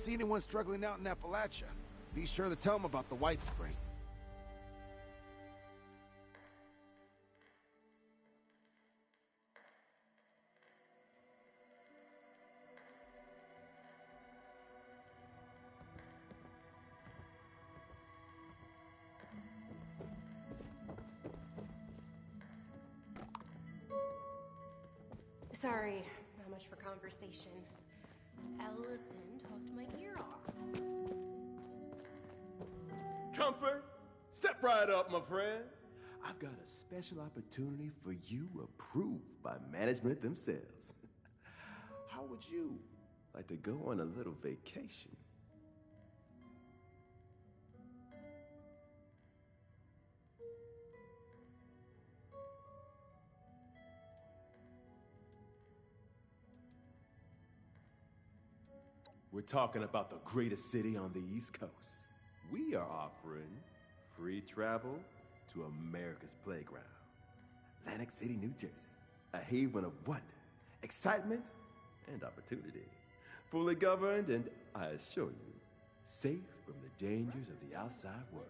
see anyone struggling out in Appalachia, be sure to tell them about the White Spring. Sorry, not much for conversation. Ellison hooked my ear off. Comfort, step right up, my friend. I've got a special opportunity for you approved by management themselves. How would you like to go on a little vacation? We're talking about the greatest city on the East Coast. We are offering free travel to America's playground. Atlantic City, New Jersey. A haven of wonder, excitement, and opportunity. Fully governed and, I assure you, safe from the dangers of the outside world.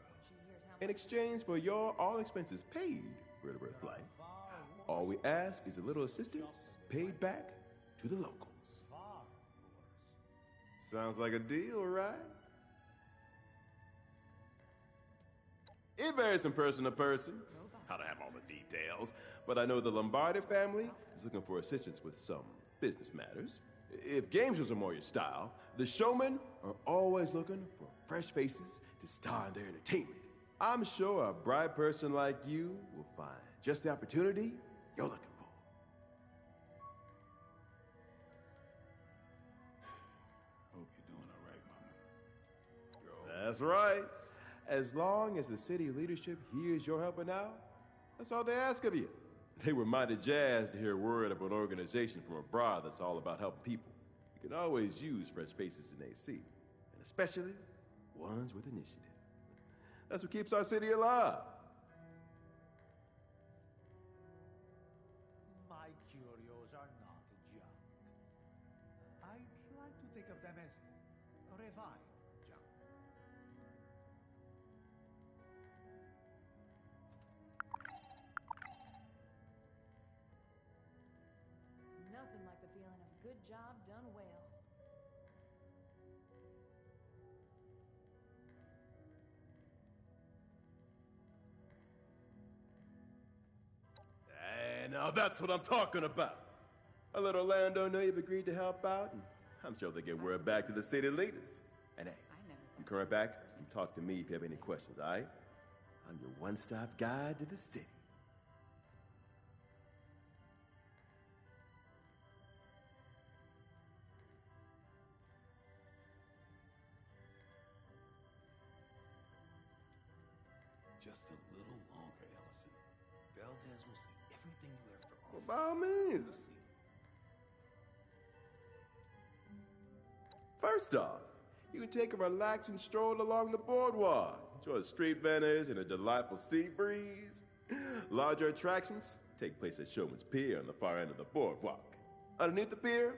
In exchange for your all expenses paid vertebrate flight, all we ask is a little assistance paid back to the locals. Sounds like a deal, right? It varies from person to person. I don't have all the details, but I know the Lombardi family is looking for assistance with some business matters. If games are more your style, the showmen are always looking for fresh faces to star in their entertainment. I'm sure a bright person like you will find just the opportunity you're looking for. Hope you're doing all right, Mama. That's right. As long as the city leadership hears you're helping out, that's all they ask of you. They were mighty jazzed to hear word of an organization from abroad that's all about helping people. You can always use fresh faces in AC, and especially ones with initiative. That's what keeps our city alive. My curios are not junk. I'd like to think of them as revived junk. Nothing like the feeling of a good job done well. And now that's what I'm talking about. I let Orlando know you've agreed to help out, and I'm sure they'll get word back to the city leaders. And hey, you come right back and talk to me if you have any questions, all right? I'm your one-stop guide to the city. Just a little longer, Ellison. Valdez will see everything you have to offer. Well, by all means. First off, you can take a relaxing stroll along the boardwalk. Enjoy the street vendors and a delightful sea breeze. Larger attractions take place at Showman's Pier on the far end of the boardwalk. Underneath the pier,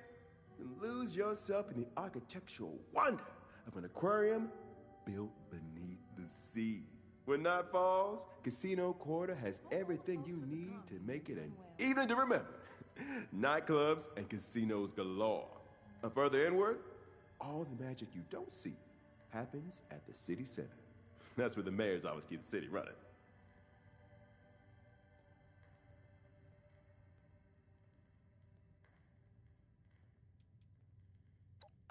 you can lose yourself in the architectural wonder of an aquarium built beneath the sea. When night falls, Casino Quarter has everything you need to make it an evening to remember. Nightclubs and casinos galore. And further inward, all the magic you don't see happens at the city center. That's where the mayors always keep the city running.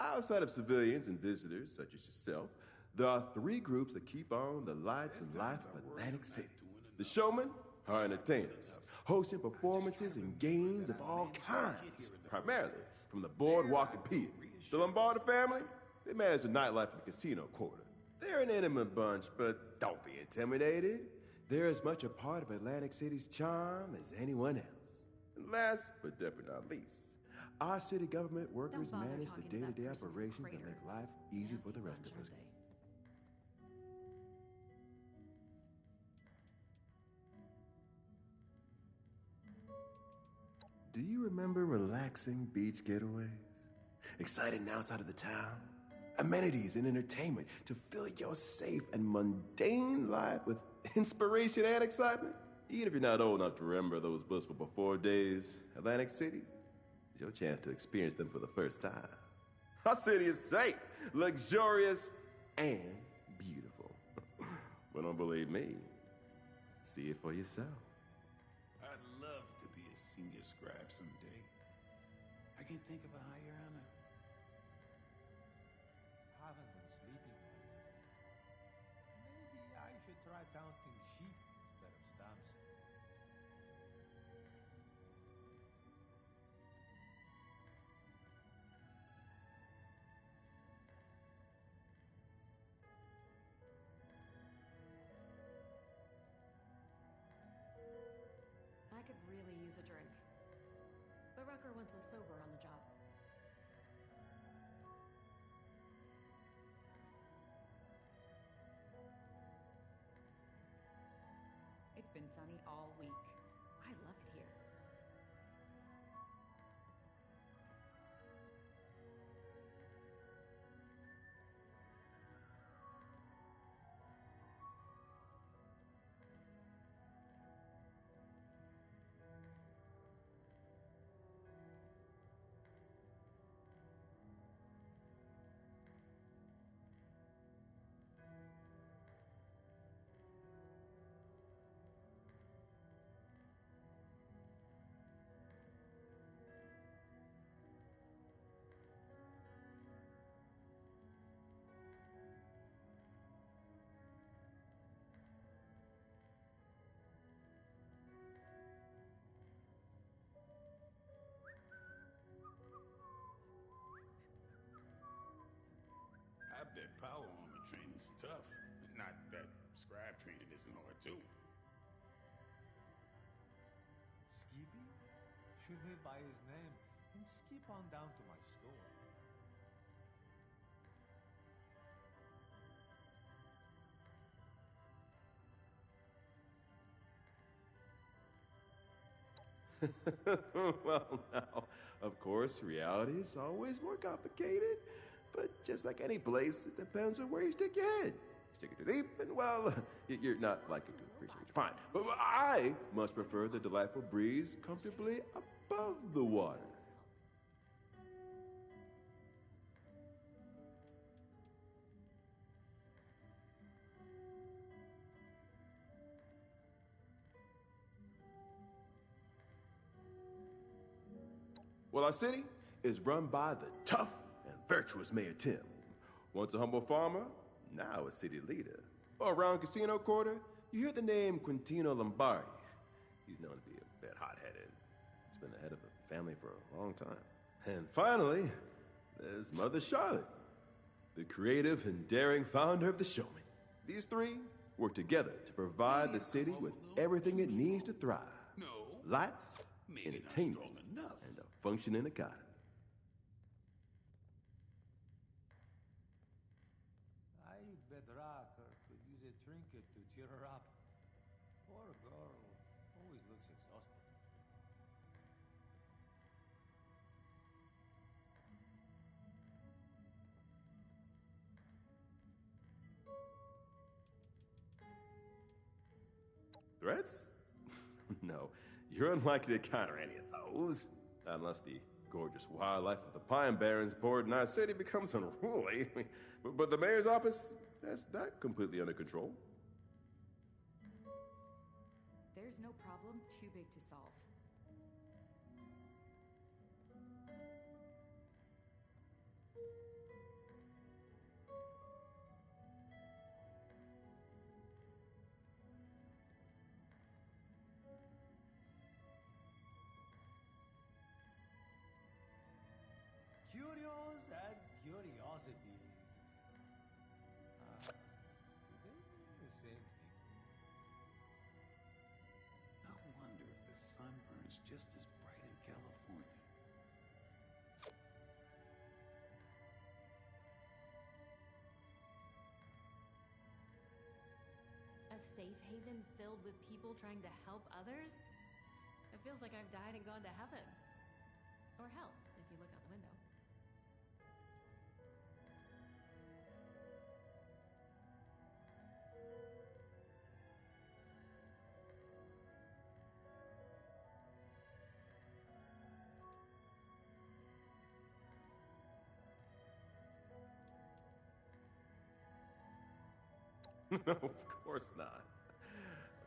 Outside of civilians and visitors such as yourself, there are three groups that keep on the lights and life of Atlantic City. The showmen are entertainers, hosting performances and games of all kinds, primarily from the boardwalk and pier. The Lombardi family, they manage the nightlife in the Casino Quarter. They're an intimate bunch, but don't be intimidated. They're as much a part of Atlantic City's charm as anyone else. And last, but definitely not least, our city government workers manage the day-to-day operations that make life easy for the rest of us. Do you remember relaxing beach getaways? Exciting outside of the town? amenities and entertainment to fill your safe and mundane life with inspiration and excitement. Even if you're not old enough to remember those blissful before days, Atlantic City is your chance to experience them for the first time. Our city is safe, luxurious, and beautiful. But don't believe me. See it for yourself. I'd love to be a senior scribe someday. I can't think of a higher honor. Haven't been sleeping well lately. Maybe I should try counting sheep instead of stamps. I could really use a drink. But Rucker wants us sober on the job. It's been sunny all week. I love it here. I bet power armor training's tough. Not that scribe training isn't hard too. Skippy should live by his name and skip on down to my store. Well, now, of course, reality is always more complicated. But just like any place, it depends on where you stick your head. Stick it too deep, and well, you're not likely to appreciate it. Fine. But I much prefer the delightful breeze comfortably above the water. Well, our city is run by the tough and virtuous Mayor Tim. Once a humble farmer, now a city leader. Around Casino Quarter, you hear the name Quintino Lombardi. He's known to be a bit hot-headed. He's been the head of the family for a long time. And finally, there's Mother Charlotte, the creative and daring founder of the Showman. These three work together to provide the city with everything it needs to thrive. No. Lights, Maybe not entertainment, strong enough. and a functioning economy. I bet Rucker could use a trinket to cheer her up. Poor girl always looks exhausted. Threats? No, you're unlikely to encounter any of those. Unless the gorgeous wildlife of the Pine Barrens board in our city becomes unruly. But the mayor's office, that's that completely under control. There's no problem too big to solve. Curios and curiosities. Do they mean the same thing? I wonder if the sun burns just as bright in California. A safe haven filled with people trying to help others? It feels like I've died and gone to heaven. Or hell, if you look out the window. No, of course not.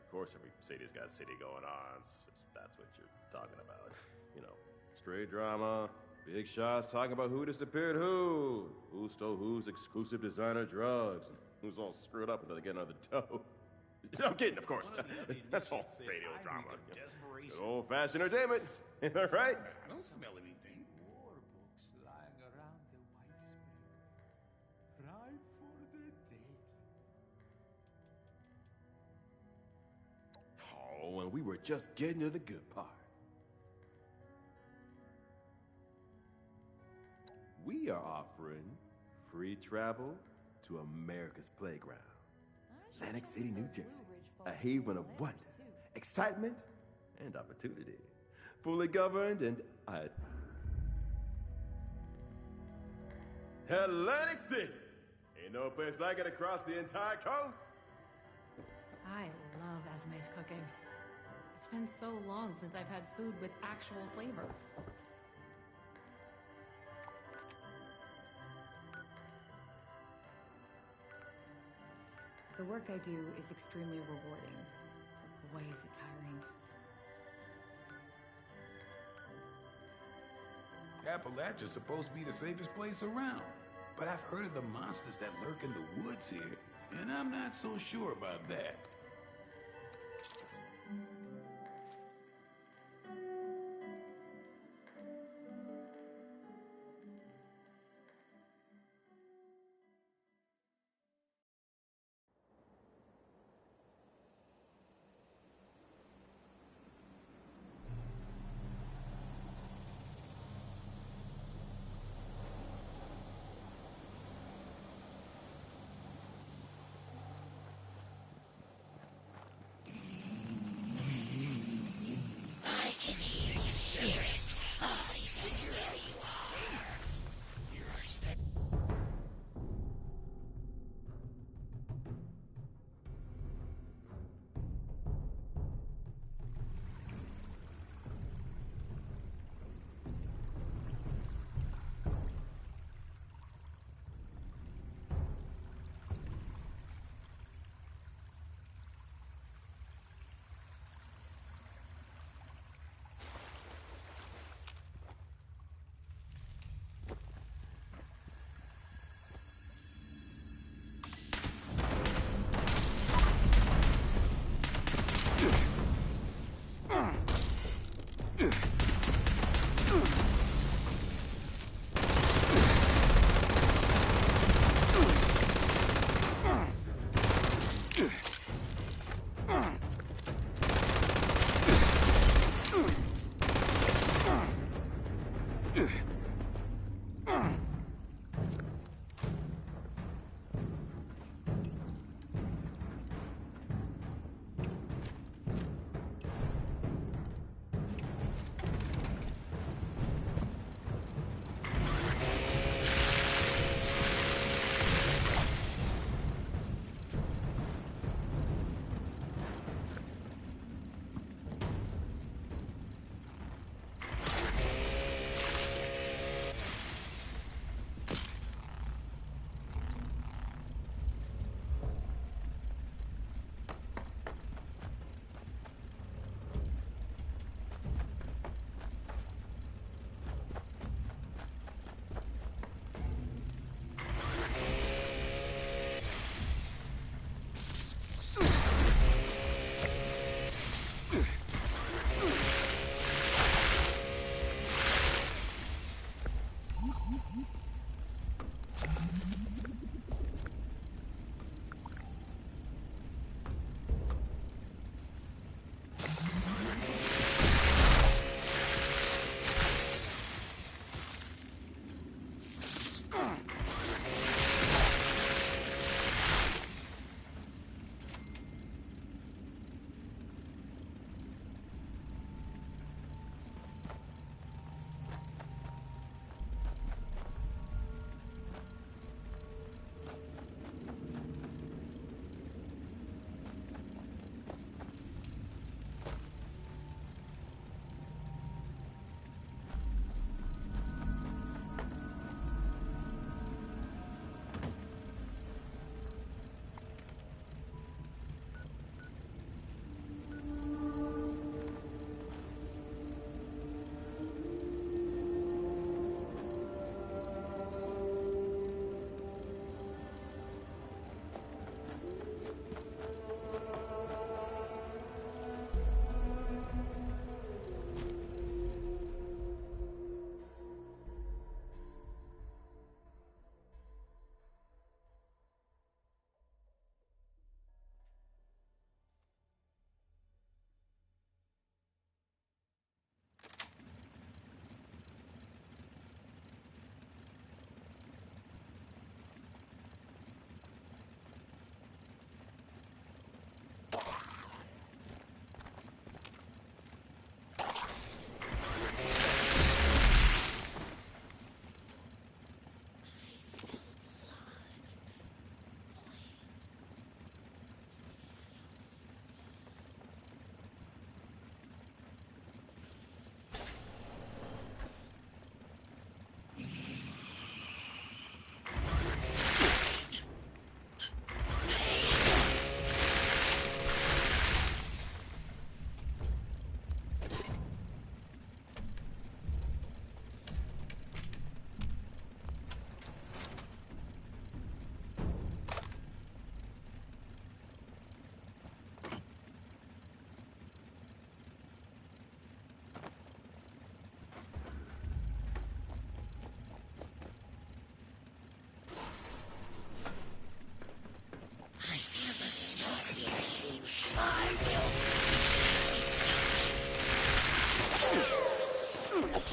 Of course every city's got city going on. It's just, that's what you're talking about. You know, straight drama, big shots talking about who disappeared who stole whose exclusive designer drugs, and who's all screwed up until they get another dough. I'm kidding, of course. That's all radio drama. Good old-fashioned entertainment. All right? I don't smell anything. War books lying around the White Spring. Ripe for the taking. Oh, and we were just getting to the good part. We are offering free travel to America's playground. Atlantic City, New Jersey. A haven of wonder, excitement, and opportunity. Fully governed and Atlantic City! Ain't no place like it across the entire coast. I love Esme's cooking. It's been so long since I've had food with actual flavor. The work I do is extremely rewarding, but boy, is it tiring. Appalachia's supposed to be the safest place around. But I've heard of the monsters that lurk in the woods here, and I'm not so sure about that.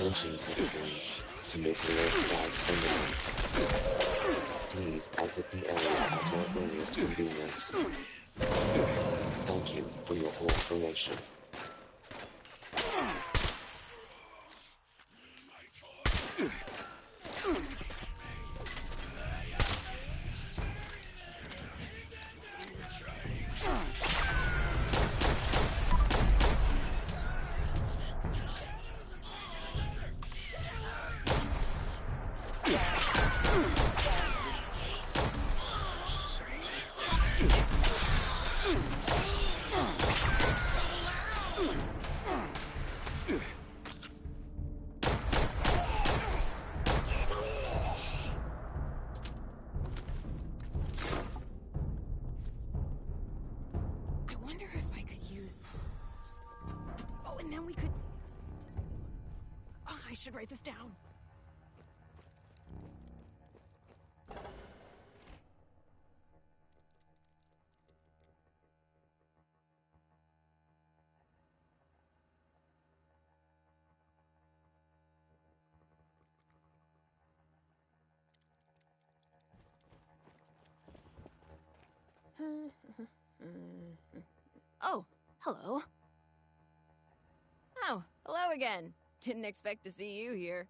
Attention citizens, nuclear strike imminent. Please exit the area at your earliest convenience. Thank you for your cooperation. I should write this down. Oh, hello. Oh, hello again. Didn't expect to see you here.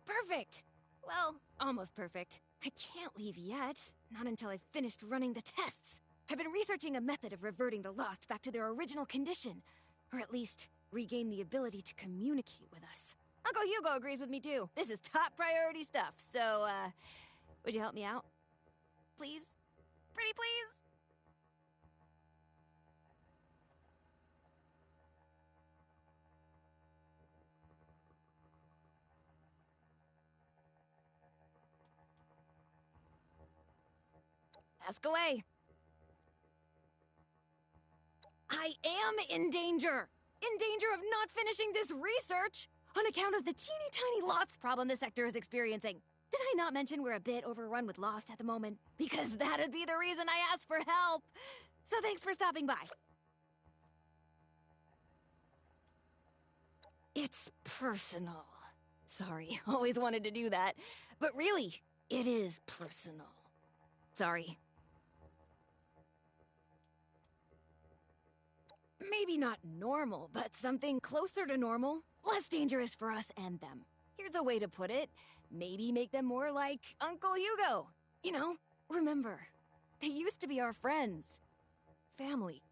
Perfect! Well, almost perfect. I can't leave yet. Not until I've finished running the tests. I've been researching a method of reverting the Lost back to their original condition. Or at least, regain the ability to communicate with us. Uncle Hugo agrees with me too. This is top priority stuff, so, would you help me out? Please? Pretty please? Ask away. I am in danger! In danger of not finishing this research! On account of the teeny tiny Lost problem this sector is experiencing. Did I not mention we're a bit overrun with Lost at the moment? Because that'd be the reason I asked for help! So thanks for stopping by. It's personal. Sorry, always wanted to do that. But really, it is personal. Sorry. Maybe not normal, but something closer to normal. Less dangerous for us and them. Here's a way to put it. Maybe make them more like Uncle Hugo. You know, remember, they used to be our friends. Family.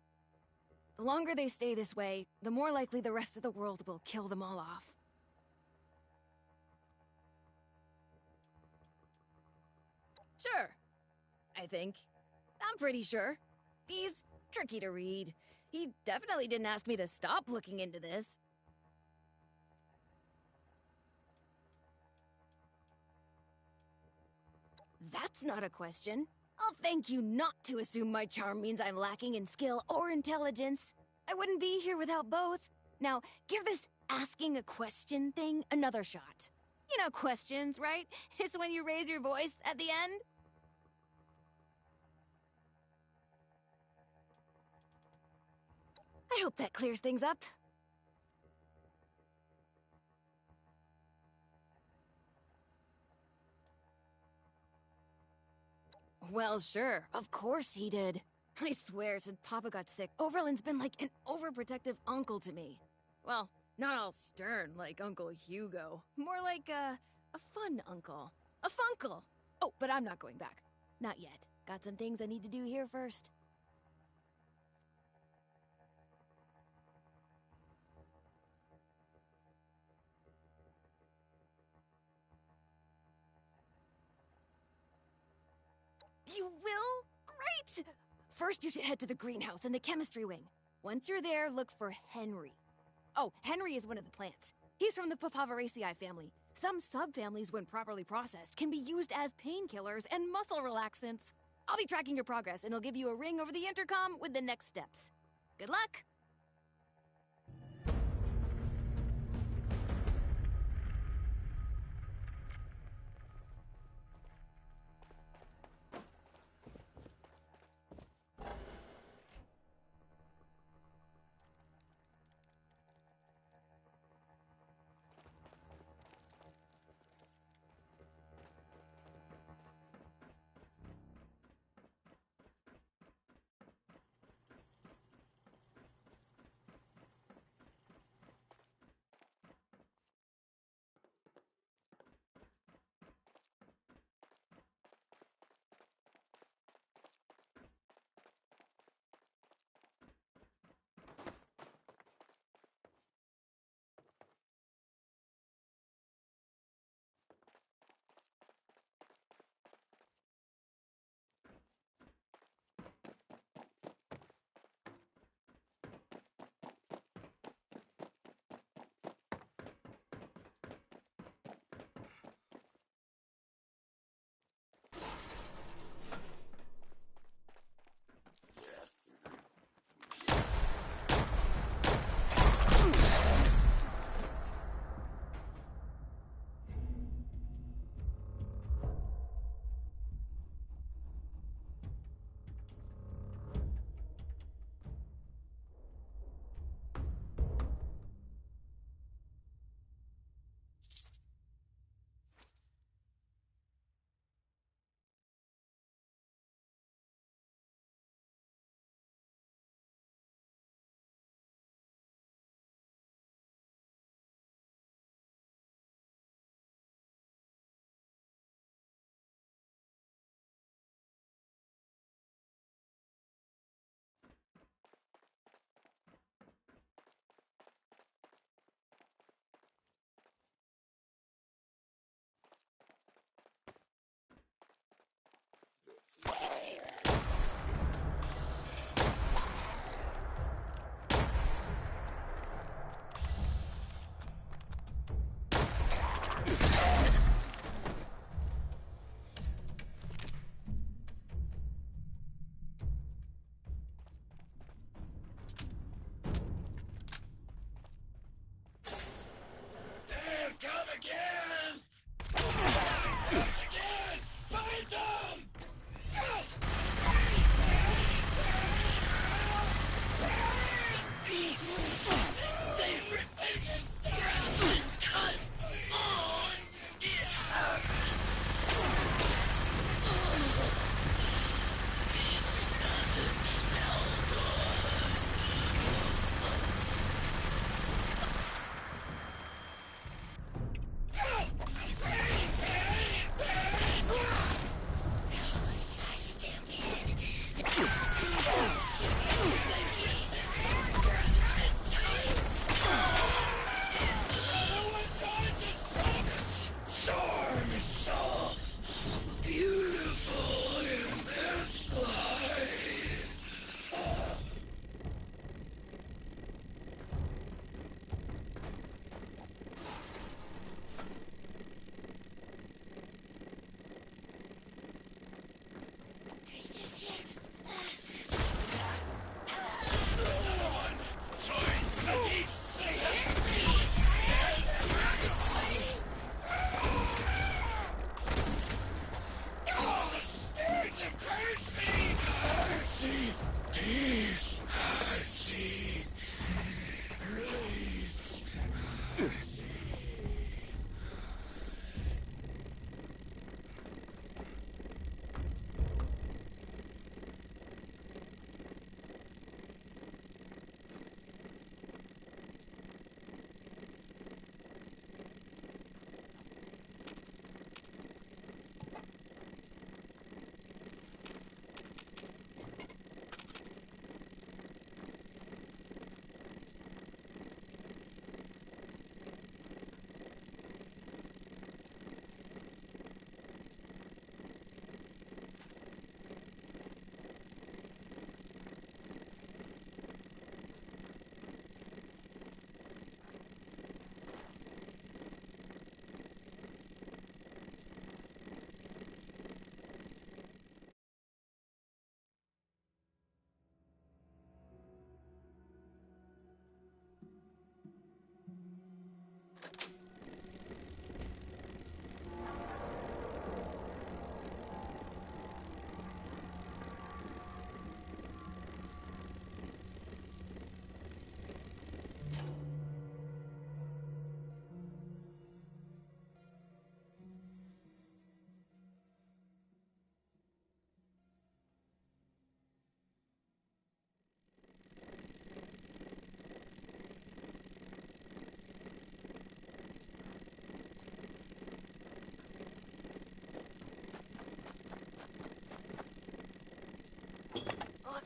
The longer they stay this way, the more likely the rest of the world will kill them all off. Sure. I think. I'm pretty sure. He's tricky to read. He definitely didn't ask me to stop looking into this. That's not a question. I'll thank you not to assume my charm means I'm lacking in skill or intelligence. I wouldn't be here without both. Now, give this asking a question thing another shot. You know questions, right? It's when you raise your voice at the end. I hope that clears things up. Well, sure. Of course he did. I swear, since Papa got sick, Overland's been like an overprotective uncle to me. Well, not all stern like Uncle Hugo. More like a fun uncle. A funkle. Oh, but I'm not going back. Not yet. Got some things I need to do here first. You will? Great! First, you should head to the greenhouse in the chemistry wing. Once you're there, look for Henry. Oh, Henry is one of the plants. He's from the Papaveraceae family. Some subfamilies, when properly processed, can be used as painkillers and muscle relaxants. I'll be tracking your progress, and I'll give you a ring over the intercom with the next steps. Good luck!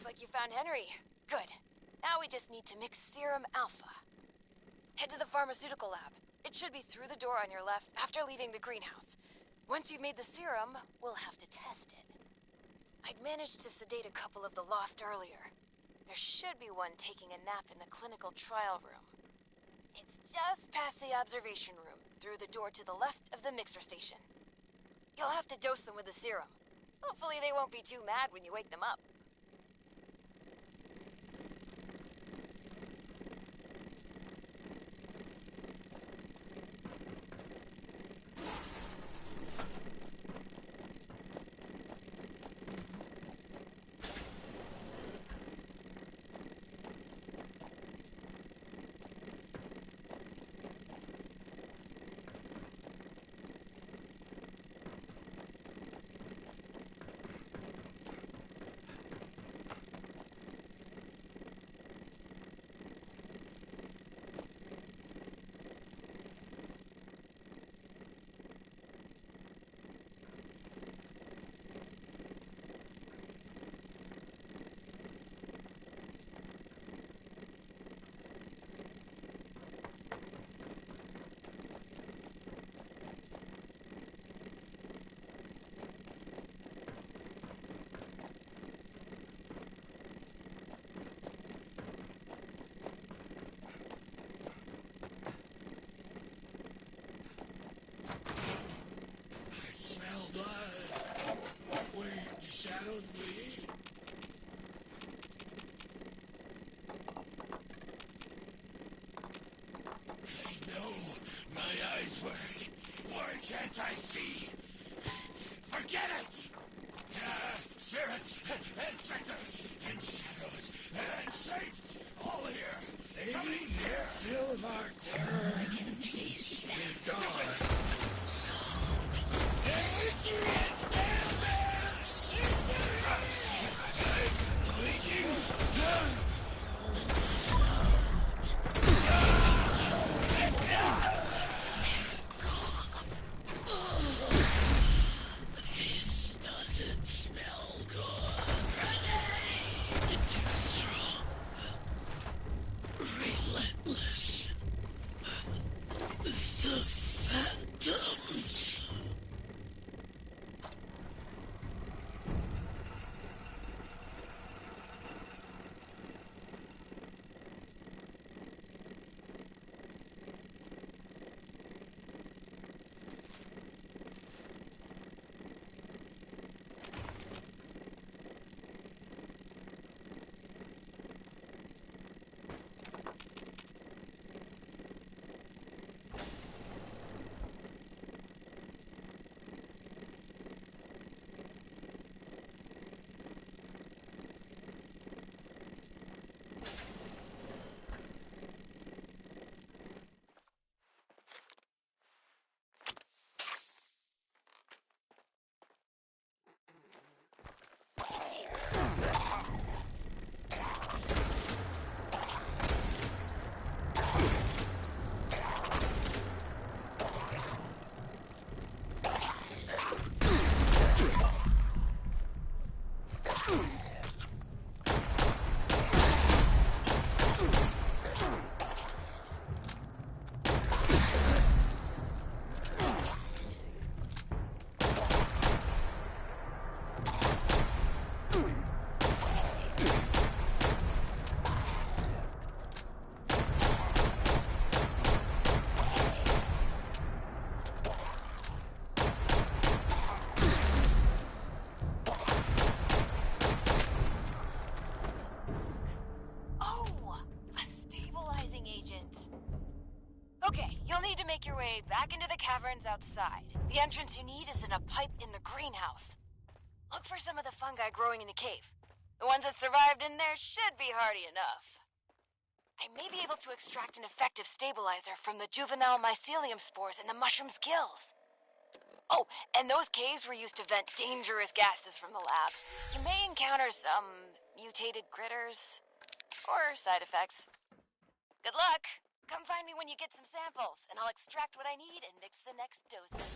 like you found Henry. Good. Now we just need to mix Serum Alpha. Head to the pharmaceutical lab. It should be through the door on your left after leaving the greenhouse. Once you've made the serum, we'll have to test it. I'd managed to sedate a couple of the lost earlier. There should be one taking a nap in the clinical trial room. It's just past the observation room, through the door to the left of the mixer station. You'll have to dose them with the serum. Hopefully they won't be too mad when you wake them up. Can't I see? Forget it! Spirits, and specters, and shadows, and shapes, all here. Coming here. Feel of our terror. I can taste that. Gone. Back into the caverns outside. The entrance you need is in a pipe in the greenhouse. Look for some of the fungi growing in the cave. The ones that survived in there should be hardy enough. I may be able to extract an effective stabilizer from the juvenile mycelium spores in the mushroom's gills. Oh, and those caves were used to vent dangerous gases from the lab. You may encounter some mutated critters or side effects. Good luck! Come find me when you get some samples, and I'll extract what I need and mix the next doses.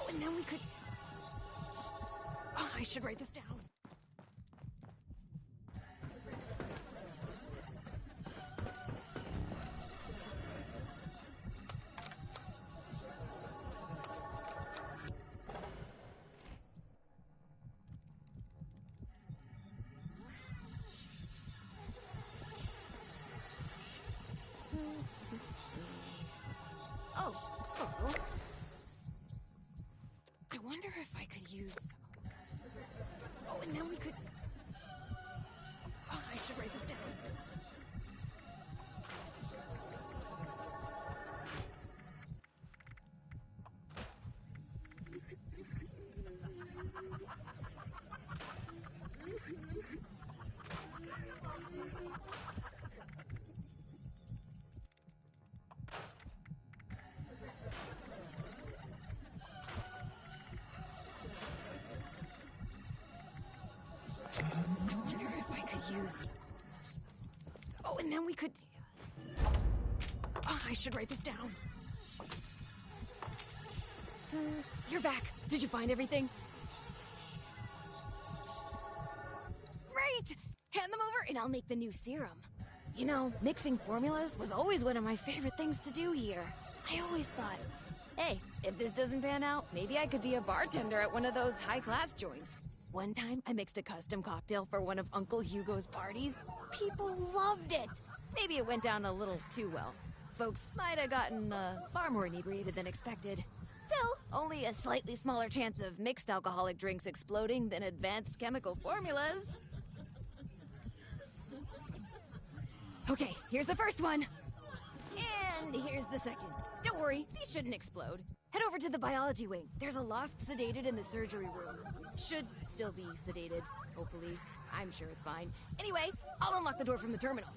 And then we could... Oh, I should write this down. Oh, hello. I wonder if I could use... Oh, and then we could... Oh, I should write this down. Oh, and then we could... Oh, I should write this down. You're back. Did you find everything? Great! Hand them over and I'll make the new serum. You know, mixing formulas was always one of my favorite things to do here. I always thought, hey, if this doesn't pan out, maybe I could be a bartender at one of those high-class joints. One time, I mixed a custom cocktail for one of Uncle Hugo's parties. People loved it. Maybe it went down a little too well. Folks might have gotten far more inebriated than expected. Still, only a slightly smaller chance of mixed alcoholic drinks exploding than advanced chemical formulas. Okay, here's the first one. And here's the second. Don't worry, these shouldn't explode. Head over to the biology wing. There's a lost sedated in the surgery room. Should still be sedated, hopefully. I'm sure it's fine. Anyway, I'll unlock the door from the terminal.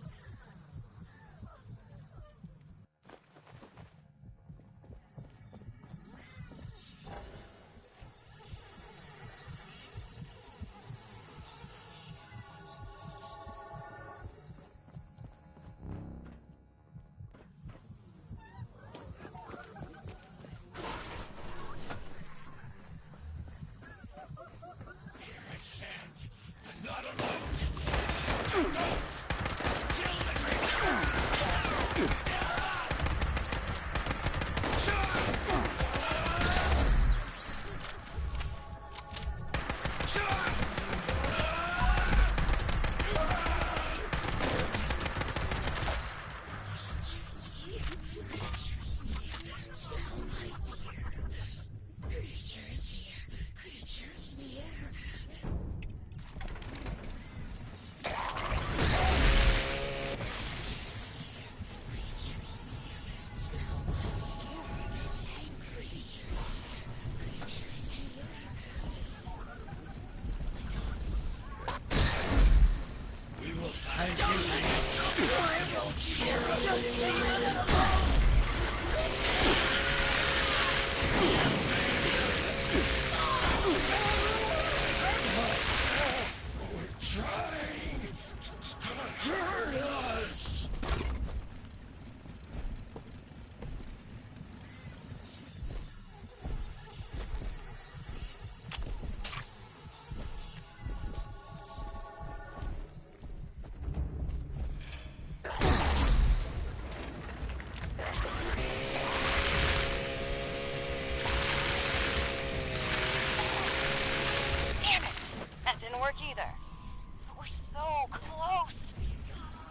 so close.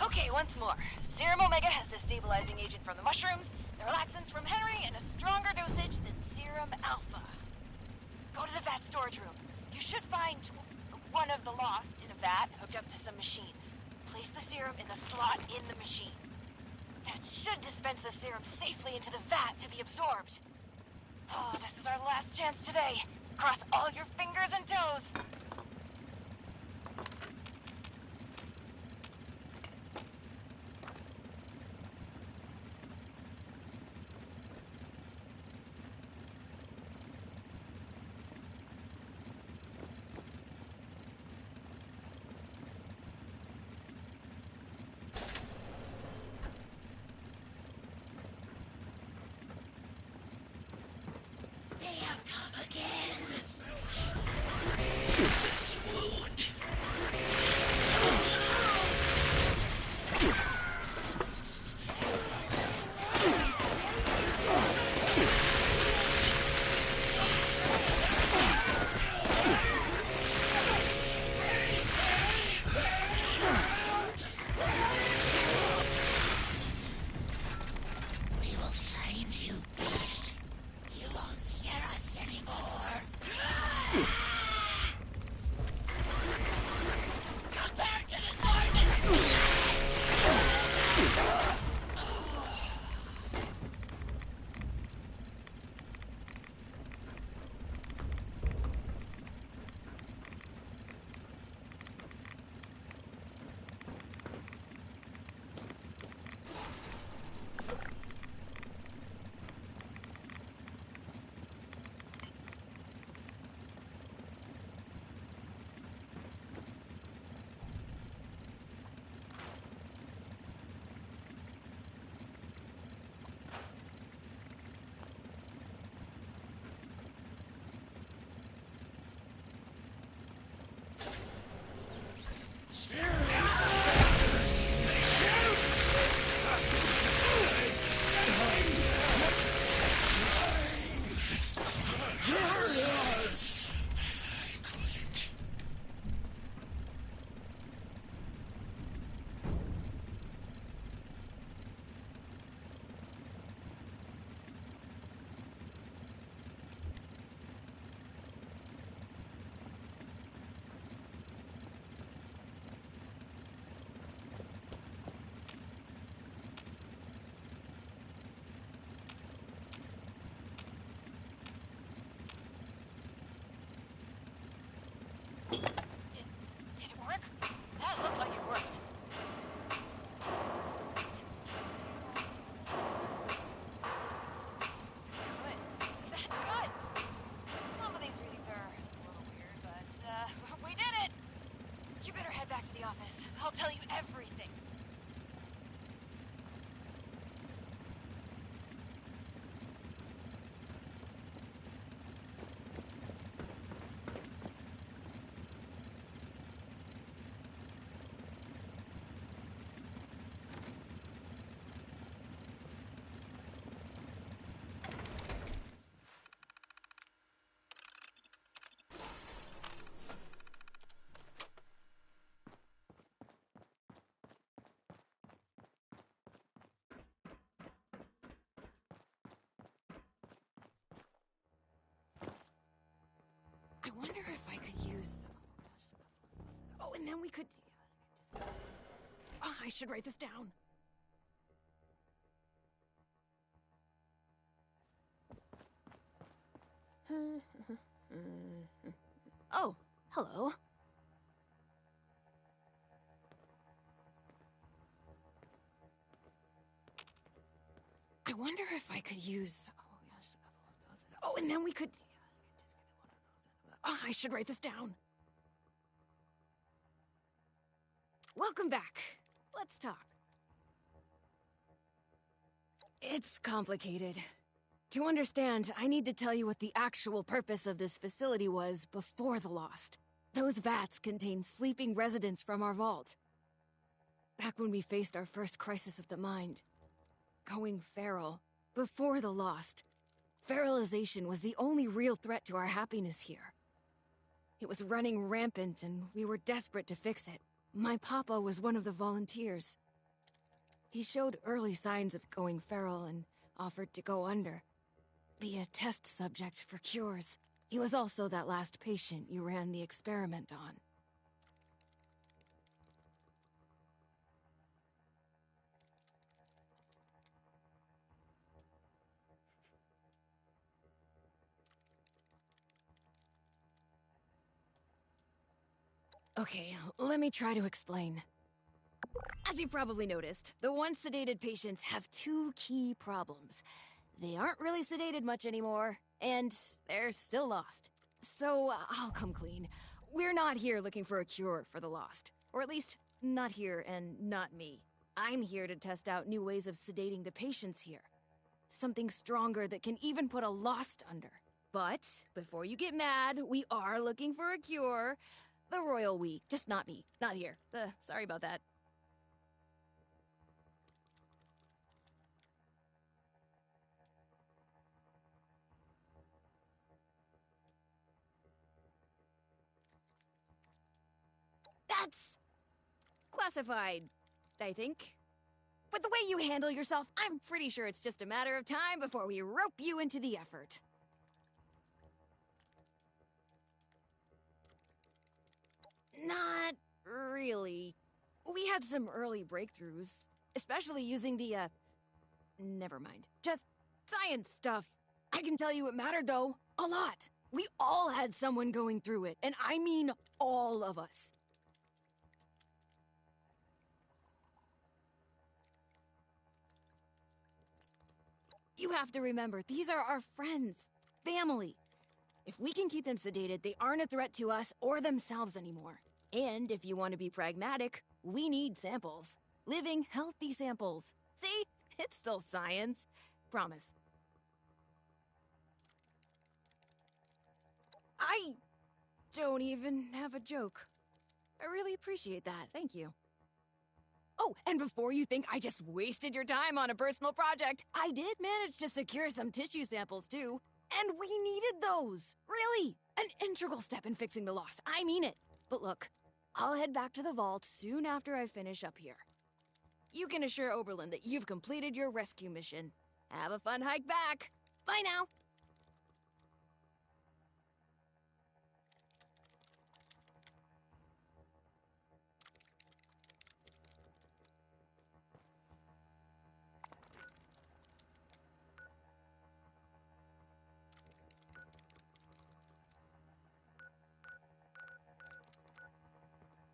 Okay, once more. Serum Omega has the stabilizing agent from the mushrooms, the relaxants from Henry, and a stronger dosage than Serum Alpha. Go to the vat storage room. You should find one of the Lost in a vat hooked up to some machines. Place the serum in the slot in the machine. That should dispense the serum safely into the vat to be absorbed. Oh, this is our last chance today. Cross all your fingers and toes. They have come again. We will find you, beast. You won't scare us anymore. Come back to the garden! Did it work? That looked like it worked. Good. That's good. Some of these readings are a little weird, but, we did it! You better head back to the office. I'll tell you everything. I wonder if I could use... Oh, and then we could... Oh, I should write this down. Oh, hello. I wonder if I could use... Oh, yes. Oh, and then we could... Oh, I should write this down. Welcome back. Let's talk. It's complicated. To understand, I need to tell you what the actual purpose of this facility was before the Lost. Those vats contain sleeping residents from our vault. Back when we faced our first crisis of the mind. Going feral, before the Lost. Feralization was the only real threat to our happiness here. It was running rampant, and we were desperate to fix it. My papa was one of the volunteers. He showed early signs of going feral and offered to go under. Be a test subject for cures. He was also that last patient you ran the experiment on. Okay, let me try to explain. As you probably noticed, the once sedated patients have two key problems. They aren't really sedated much anymore, and they're still lost. So, I'll come clean. We're not here looking for a cure for the lost. Or at least, not here and not me. I'm here to test out new ways of sedating the patients here. Something stronger that can even put a lost under. But, before you get mad, we are looking for a cure. The royal we, just not me. Not here. Sorry about that. That's classified, I think. With the way you handle yourself, I'm pretty sure it's just a matter of time before we rope you into the effort. Not really. We had some early breakthroughs, especially using the, never mind. Just science stuff. I can tell you it mattered, though. A lot. We all had someone going through it, and I mean all of us. You have to remember, these are our friends, family. If we can keep them sedated, they aren't a threat to us or themselves anymore. And if you want to be pragmatic, we need samples. Living, healthy samples. See? It's still science. Promise. I don't even have a joke. I really appreciate that. Thank you. Oh, and before you think I just wasted your time on a personal project, I did manage to secure some tissue samples too. And we needed those. Really. An integral step in fixing the lost. I mean it. But look, I'll head back to the vault soon after I finish up here. You can assure Oberlin that you've completed your rescue mission. Have a fun hike back. Bye now.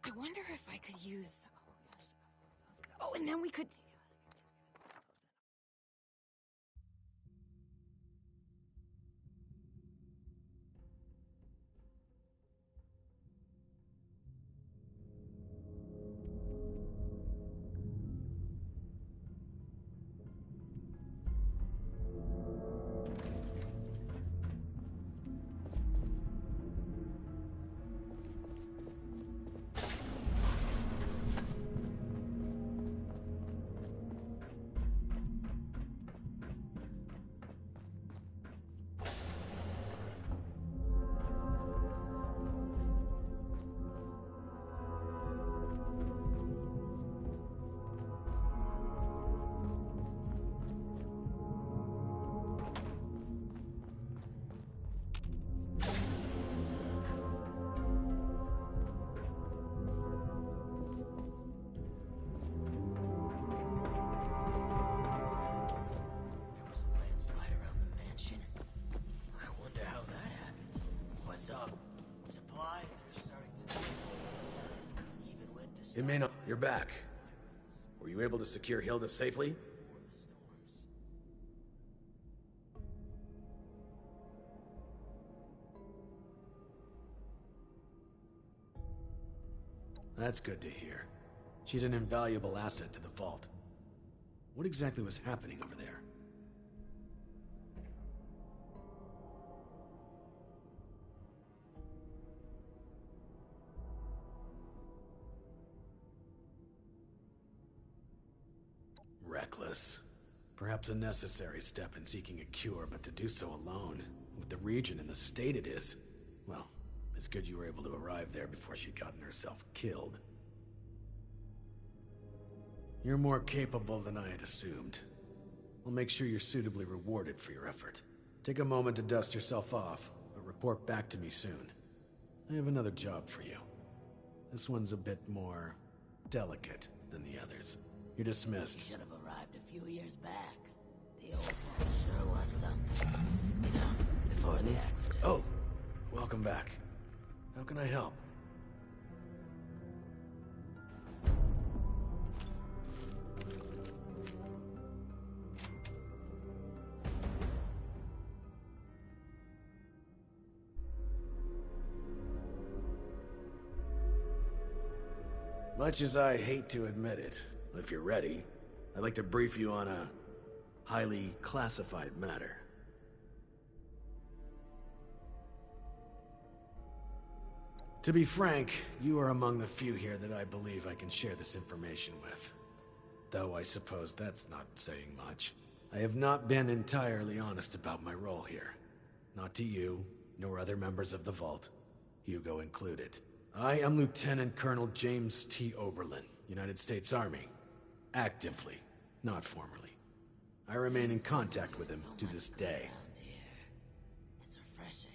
I wonder if I could use... Oh, yes. Oh, and then we could... It may not. You're back. Were you able to secure Hilda safely? That's good to hear. She's an invaluable asset to the vault. What exactly was happening over there? Reckless. Perhaps a necessary step in seeking a cure, but to do so alone, with the region in the state it is, well, it's good you were able to arrive there before she'd gotten herself killed. You're more capable than I had assumed. I'll make sure you're suitably rewarded for your effort. Take a moment to dust yourself off, but report back to me soon. I have another job for you. This one's a bit more delicate than the others. You're dismissed. Should have arrived a few years back. The old one sure was something. You know, before the accident. Oh, welcome back. How can I help? Much as I hate to admit it, if you're ready, I'd like to brief you on a highly classified matter. To be frank, you are among the few here that I believe I can share this information with. Though I suppose that's not saying much. I have not been entirely honest about my role here. Not to you, nor other members of the Vault, Hugo included. I am Lieutenant Colonel James T. Oberlin, United States Army. Actively, not formally. I remain in contact with him to this day. It's refreshing.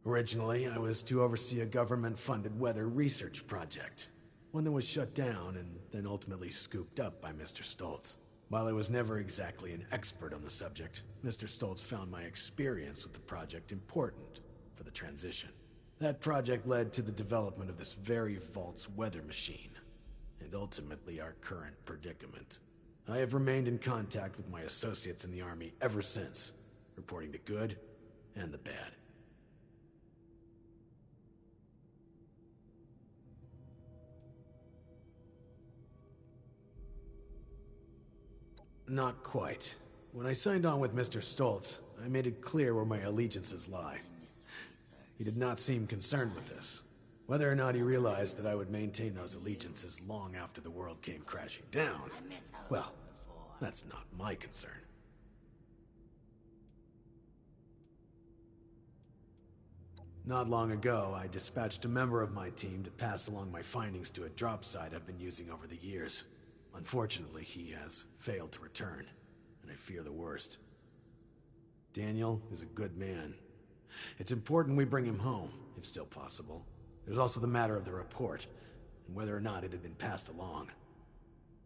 Originally, I was to oversee a government-funded weather research project. One that was shut down and then ultimately scooped up by Mr. Stoltz. While I was never exactly an expert on the subject, Mr. Stoltz found my experience with the project important for the transition. That project led to the development of this very Vault's weather machine, and ultimately our current predicament. I have remained in contact with my associates in the Army ever since, reporting the good and the bad. Not quite. When I signed on with Mr. Stoltz, I made it clear where my allegiances lie. He did not seem concerned with this. Whether or not he realized that I would maintain those allegiances long after the world came crashing down, well, that's not my concern. Not long ago, I dispatched a member of my team to pass along my findings to a drop site I've been using over the years. Unfortunately, he has failed to return, and I fear the worst. Daniel is a good man. It's important we bring him home, if still possible. There's also the matter of the report, and whether or not it had been passed along,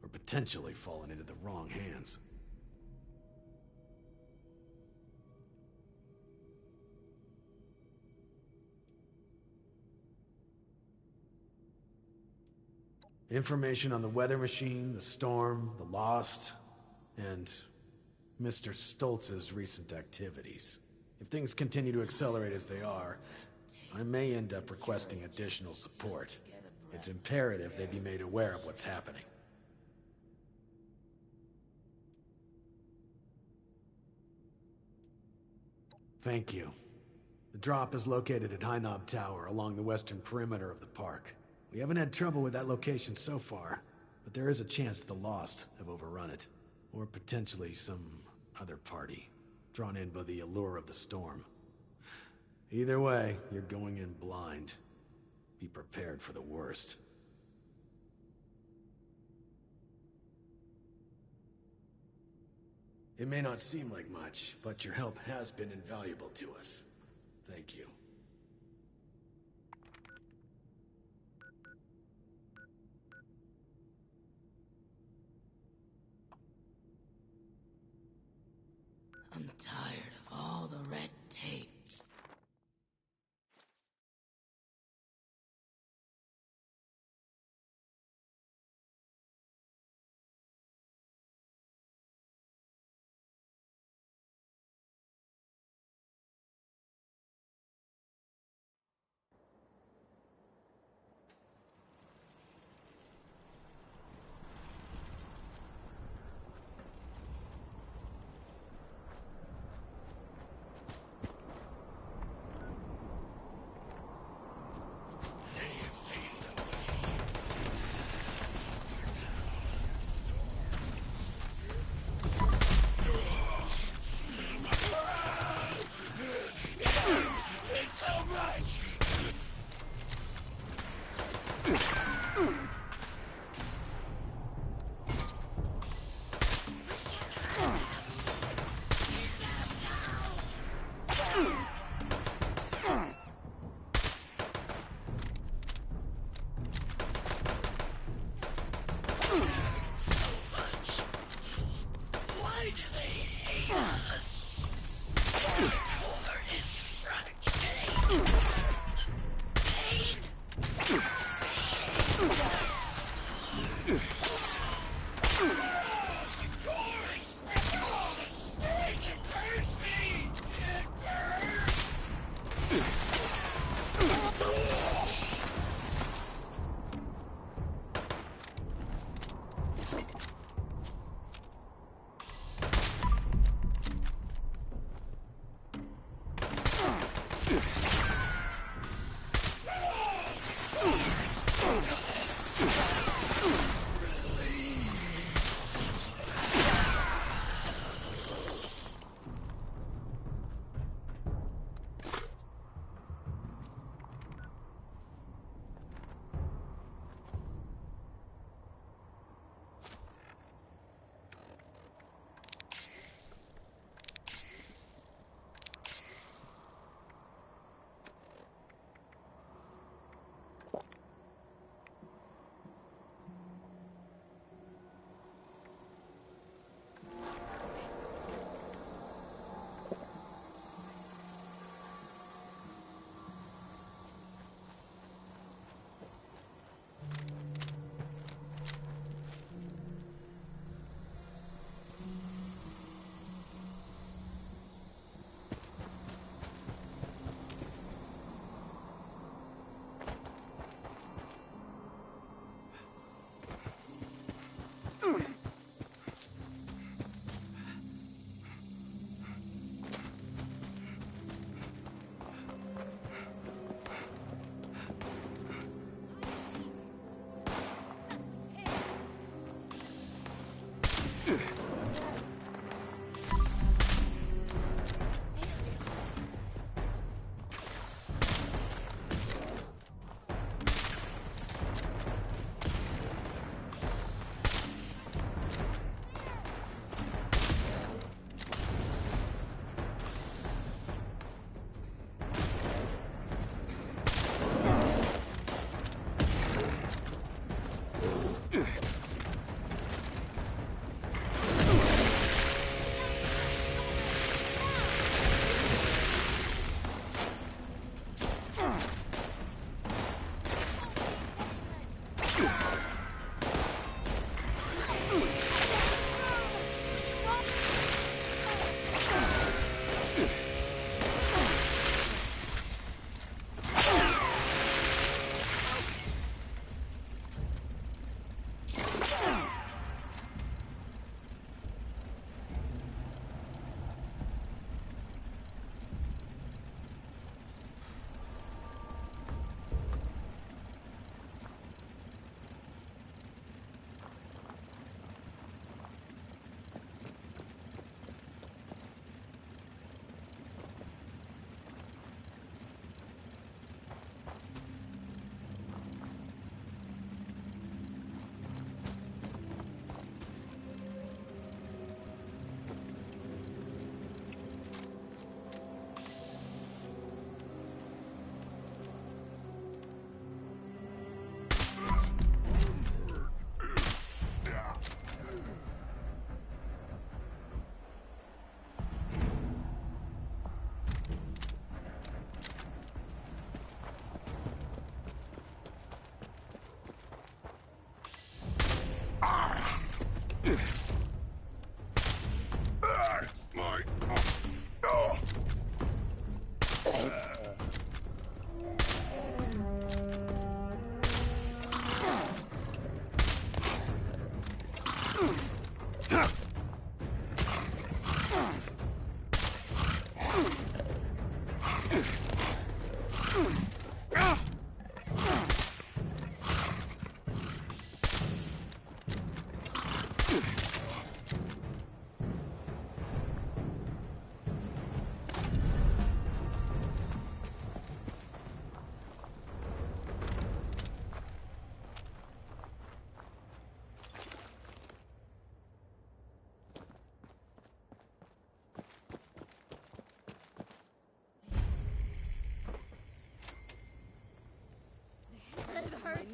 or potentially fallen into the wrong hands. Information on the weather machine, the storm, the Lost, and Mr. Stoltz's recent activities. If things continue to accelerate as they are, I may end up requesting additional support. It's imperative they be made aware of what's happening. Thank you. The drop is located at High Knob Tower along the western perimeter of the park. We haven't had trouble with that location so far, but there is a chance the Lost have overrun it. Or potentially some other party, drawn in by the allure of the storm. Either way, you're going in blind. Be prepared for the worst. It may not seem like much, but your help has been invaluable to us. Thank you. I'm tired of all the red tape. Power is frustrating.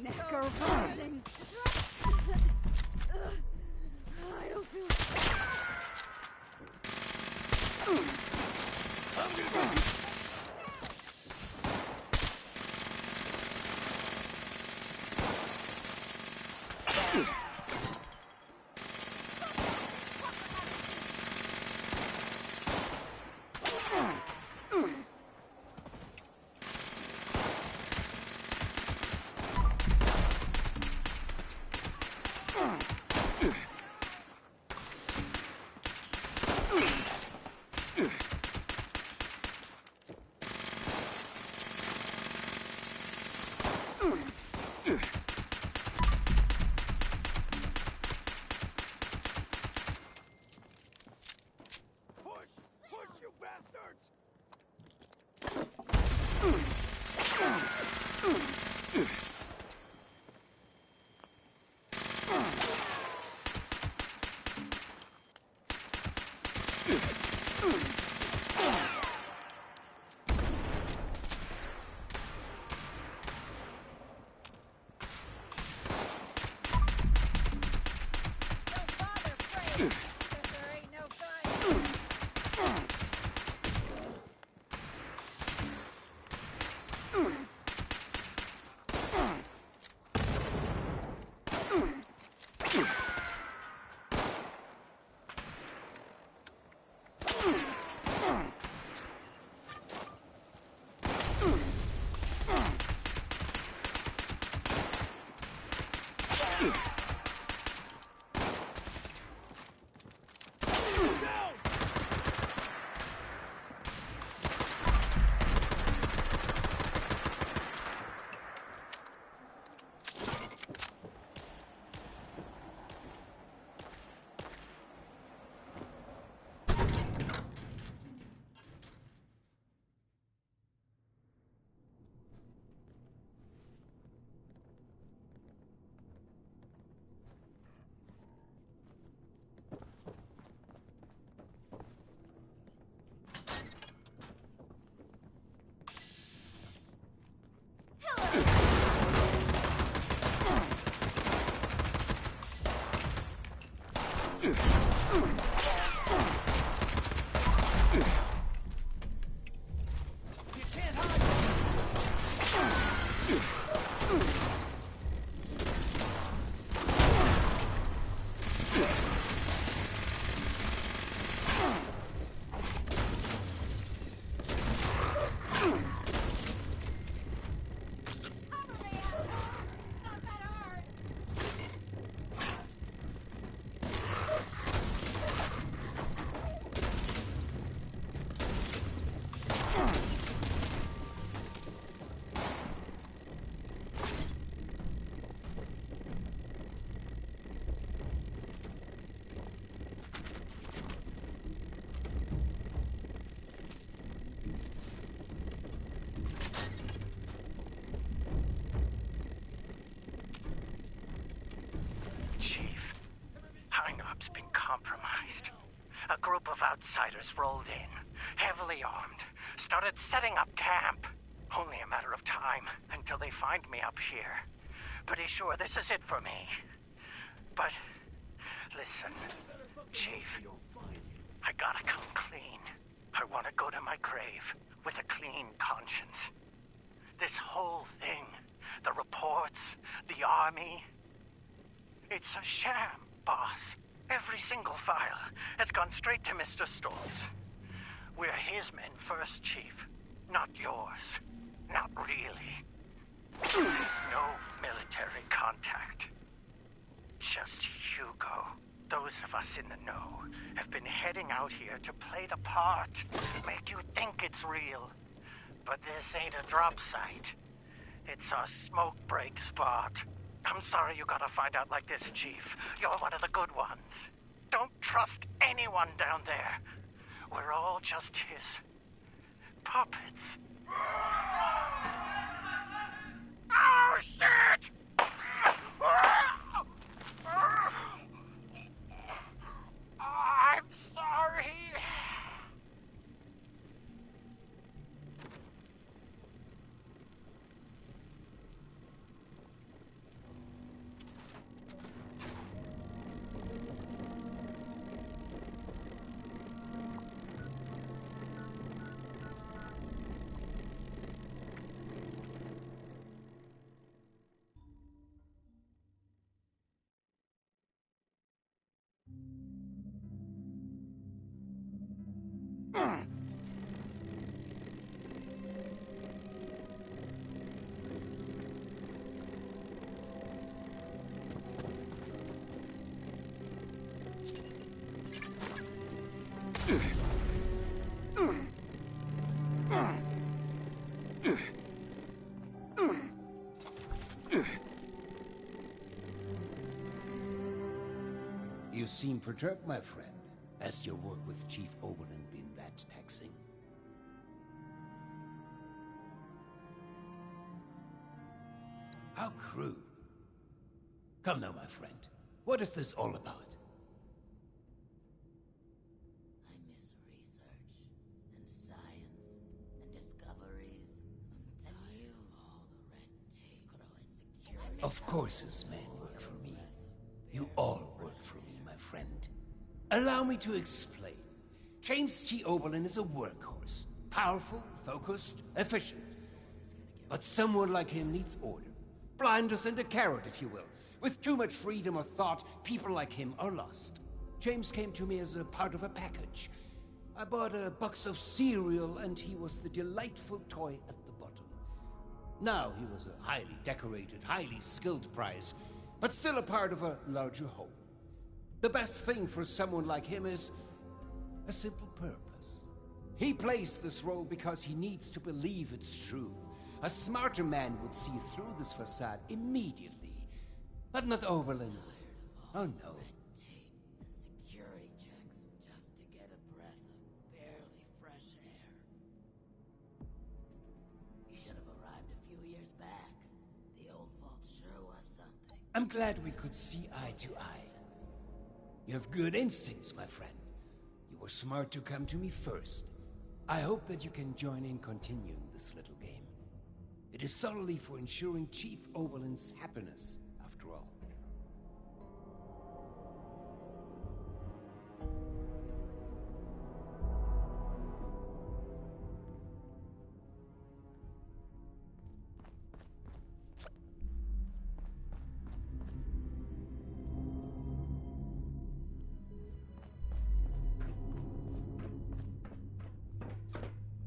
Neck are rising. I don't feel. A group of outsiders rolled in, heavily armed, started setting up camp. Only a matter of time until they find me up here. Pretty sure this is it for me. But, listen, Chief, I gotta come clean. I want to go to my grave with a clean conscience. This whole thing, the reports, the army, it's a sham, boss. Every single file has gone straight to Mr. Stoltz. We're his men first, Chief. Not yours. Not really. There's no military contact. Just Hugo. Those of us in the know have been heading out here to play the part. Make you think it's real. But this ain't a drop site. It's a smoke break spot. I'm sorry you gotta find out like this, Chief. You're one of the good ones. Don't trust anyone down there. We're all just his puppets. Oh, shit! I'm sorry. seem perturbed, my friend. Has your work with Chief Oberlin been that taxing? How crude. Come now, my friend. What is this all about? I miss research, and science, and discoveries, and you, all the red tape, and security. Of course his men work for me. You all work for me, my friend. Allow me to explain. James T. Oberlin is a workhorse. Powerful, focused, efficient. But someone like him needs order. Blinders and a carrot, if you will. With too much freedom of thought, people like him are lost. James came to me as a part of a package. I bought a box of cereal, and he was the delightful toy at the bottom. Now he was a highly decorated, highly skilled prize, but still a part of a larger whole. The best thing for someone like him is a simple purpose. He plays this role because he needs to believe it's true. A smarter man would see through this facade immediately. But not Oberlin. Oh no. Red tape and security checks just to get a breath of barely fresh air. You should have arrived a few years back. The old vault sure was something. I'm glad we could see eye to eye. You have good instincts, my friend. You were smart to come to me first. I hope that you can join in continuing this little game. It is solely for ensuring Chief Oberlin's happiness, after all.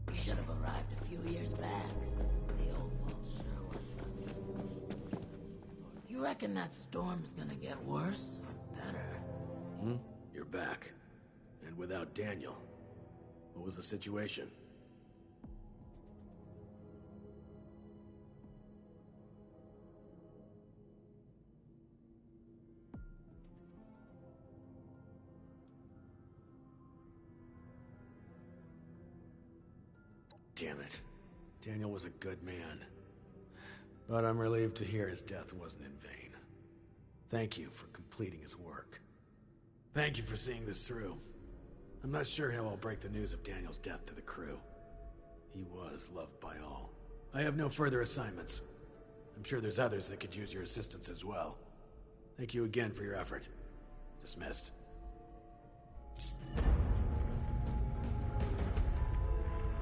You should have arrived a few years back. The old vault sure was something. You reckon that storm's gonna get worse or better? You're back. And without Daniel. What was the situation? Damn it. Daniel was a good man. But I'm relieved to hear his death wasn't in vain. Thank you for completing his work. Thank you for seeing this through. I'm not sure how I'll break the news of Daniel's death to the crew. He was loved by all. I have no further assignments. I'm sure there's others that could use your assistance as well. Thank you again for your effort. Dismissed.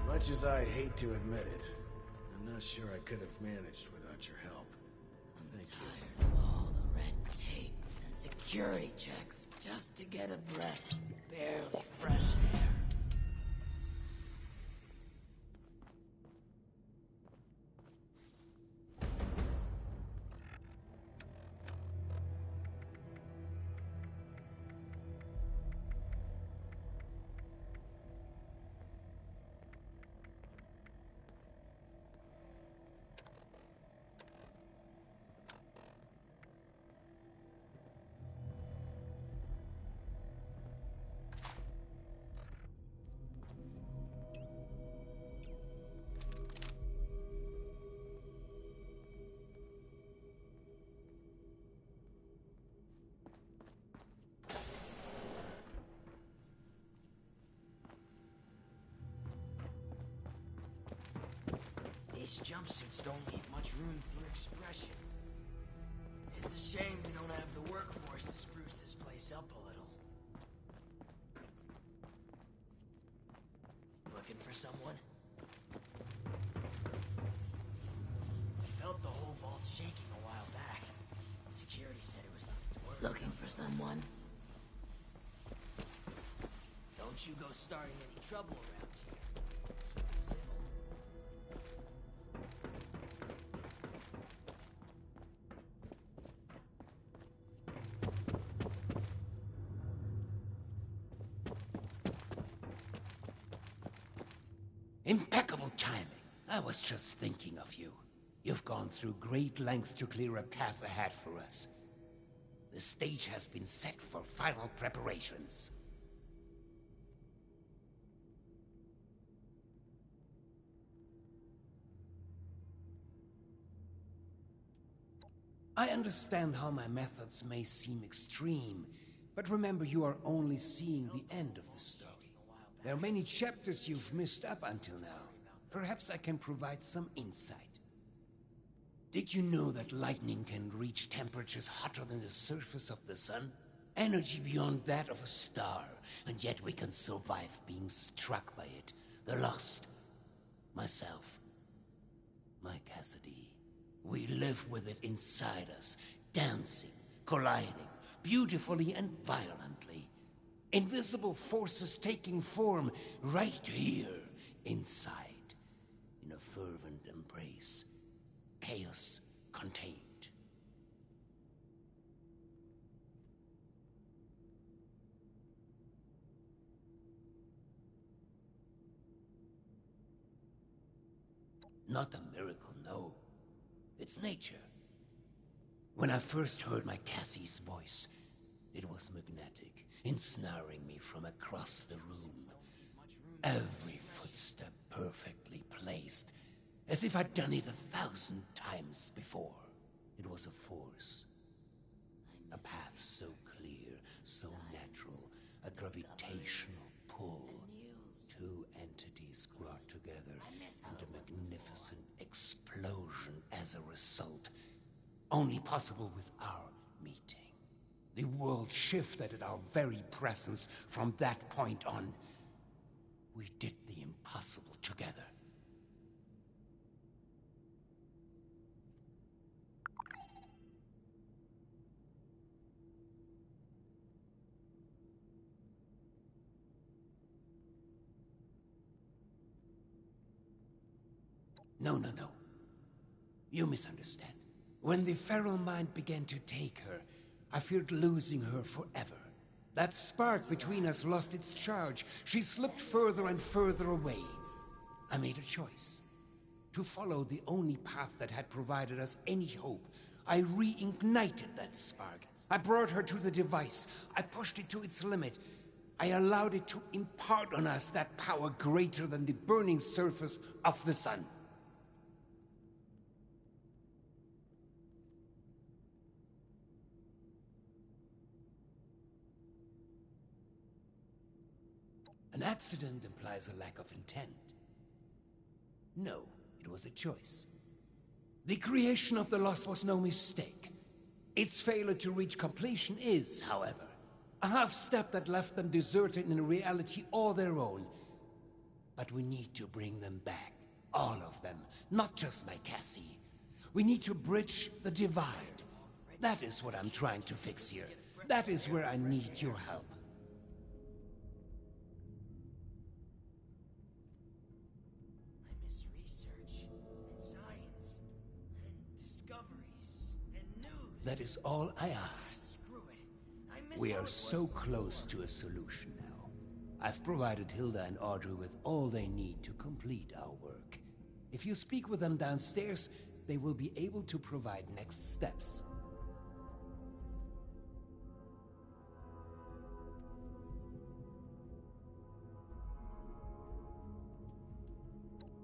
Much as I hate to admit it, I'm not sure I could have managed without your help. I'm tired of all the red tape and security checks just to get a breath of barely fresh air. These jumpsuits don't leave much room for expression. It's a shame we don't have the workforce to spruce this place up a little. Looking for someone? We felt the whole vault shaking a while back. Security said it was nothing to worry about. Looking for someone? Don't you go starting any trouble around here. It's civil. Impeccable timing. I was just thinking of you. You've gone through great lengths to clear a path ahead for us. The stage has been set for final preparations. I understand how my methods may seem extreme, but remember, you are only seeing the end of the story. There are many chapters you've missed up until now. Perhaps I can provide some insight. Did you know that lightning can reach temperatures hotter than the surface of the sun? Energy beyond that of a star, and yet we can survive being struck by it. The Lost. Myself. My Cassidy. We live with it inside us, dancing, colliding, beautifully and violently. Invisible forces taking form right here, inside, in a fervent embrace. Chaos contained. Not a miracle, no. It's nature. When I first heard my Cassie's voice, it was magnetic, ensnaring me from across the room. Every footstep perfectly placed, as if I'd done it 1,000 times before. It was a force. A path so clear, so natural, a gravitational pull. Two entities brought together, and a magnificent explosion as a result. Only possible with our meeting. The world shifted at our very presence from that point on. We did the impossible together. No. You misunderstand. When the feral mind began to take her, I feared losing her forever. That spark between us lost its charge. She slipped further and further away. I made a choice. To follow the only path that had provided us any hope. I reignited that spark. I brought her to the device. I pushed it to its limit. I allowed it to impart on us that power greater than the burning surface of the sun. An accident implies a lack of intent. No, it was a choice. The creation of the Lost was no mistake. Its failure to reach completion is, however, a half-step that left them deserted in a reality all their own. But we need to bring them back. All of them, not just my Cassie. We need to bridge the divide. That is what I'm trying to fix here. That is where I need your help. That is all I ask. We are so close to a solution now. I've provided Hilda and Audrey with all they need to complete our work. If you speak with them downstairs, they will be able to provide next steps.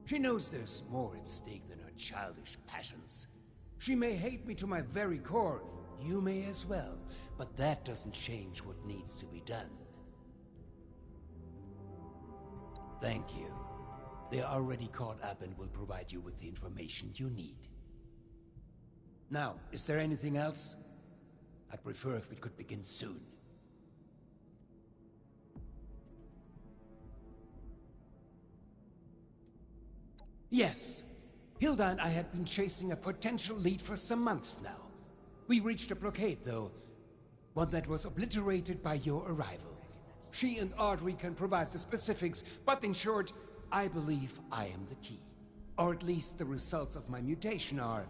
She knows there's more at stake than her childish passions. She may hate me to my very core. You may as well. But that doesn't change what needs to be done. Thank you. They are already caught up and will provide you with the information you need. Now, is there anything else? I'd prefer if we could begin soon. Yes. Hilda and I had been chasing a potential lead for some months now. We reached a blockade, though. One that was obliterated by your arrival. She and Audrey can provide the specifics, but in short, I believe I am the key. Or at least the results of my mutation are...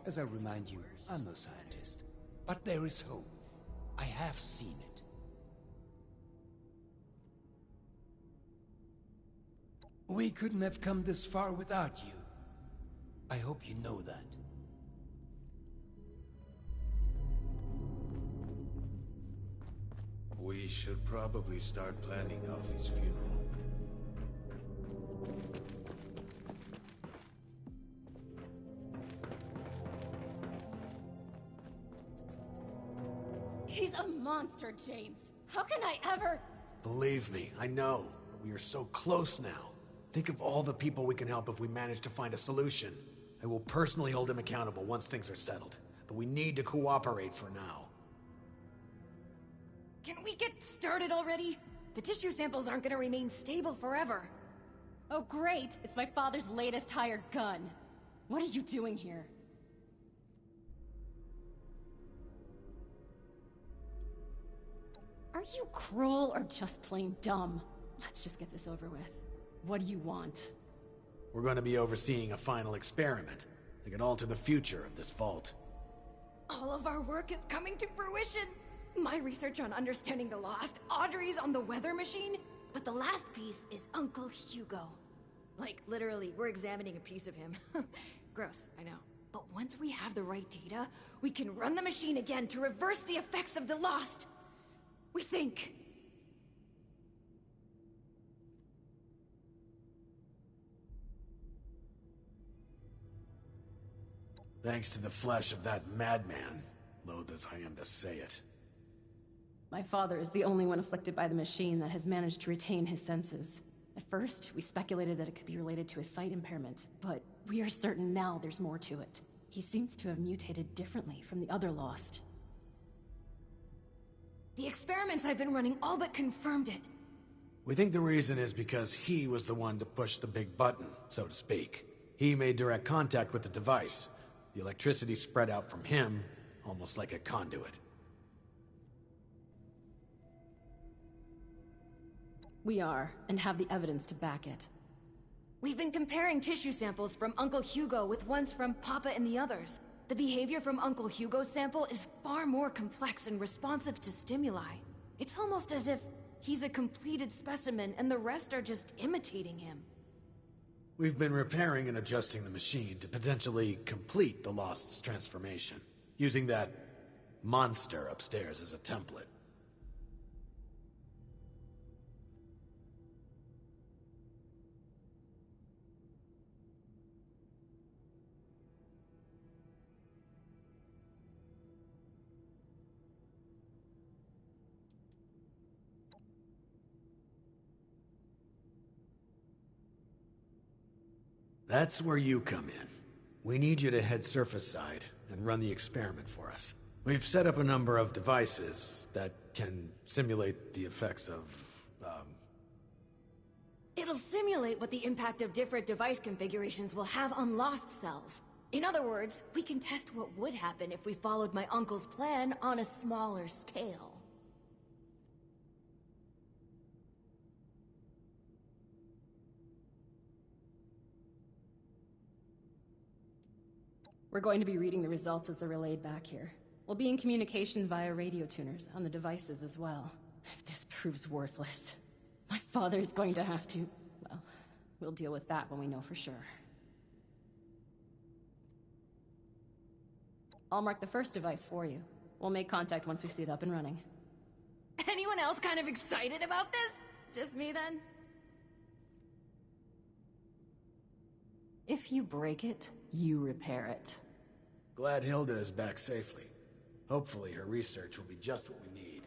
As I remind you, I'm no scientist. But there is hope. I have seen it. We couldn't have come this far without you. I hope you know that. We should probably start planning Alfie's funeral. He's a monster, James. How can I ever... Believe me, I know. But we are so close now. Think of all the people we can help if we manage to find a solution. I will personally hold him accountable once things are settled. But we need to cooperate for now. Can we get started already? The tissue samples aren't gonna remain stable forever. Oh great, it's my father's latest hired gun. What are you doing here? Are you cruel or just plain dumb? Let's just get this over with. What do you want? We're going to be overseeing a final experiment that could alter the future of this vault. All of our work is coming to fruition! My research on understanding the lost, Audrey's on the weather machine, but the last piece is Uncle Hugo. Like, literally, we're examining a piece of him. Gross, I know. But once we have the right data, we can run the machine again to reverse the effects of the lost. We think. Thanks to the flesh of that madman, loath as I am to say it. My father is the only one afflicted by the machine that has managed to retain his senses. At first, we speculated that it could be related to his sight impairment, but we are certain now there's more to it. He seems to have mutated differently from the other Lost. The experiments I've been running all but confirmed it. We think the reason is because he was the one to push the big button, so to speak. He made direct contact with the device. The electricity spread out from him, almost like a conduit. We are, and have the evidence to back it. We've been comparing tissue samples from Uncle Hugo with ones from Papa and the others. The behavior from Uncle Hugo's sample is far more complex and responsive to stimuli. It's almost as if he's a completed specimen and the rest are just imitating him. We've been repairing and adjusting the machine to potentially complete the Lost's transformation, using that monster upstairs as a template. That's where you come in. We need you to head surface side and run the experiment for us. We've set up a number of devices that can simulate the effects of, It'll simulate what the impact of different device configurations will have on lost cells. In other words, we can test what would happen if we followed my uncle's plan on a smaller scale. We're going to be reading the results as they're relayed back here. We'll be in communication via radio tuners on the devices as well. If this proves worthless, my father is going to have to... Well, we'll deal with that when we know for sure. I'll mark the first device for you. We'll make contact once we see it up and running. Anyone else kind of excited about this? Just me then? If you break it, you repair it. Glad Hilda is back safely. Hopefully her research will be just what we need.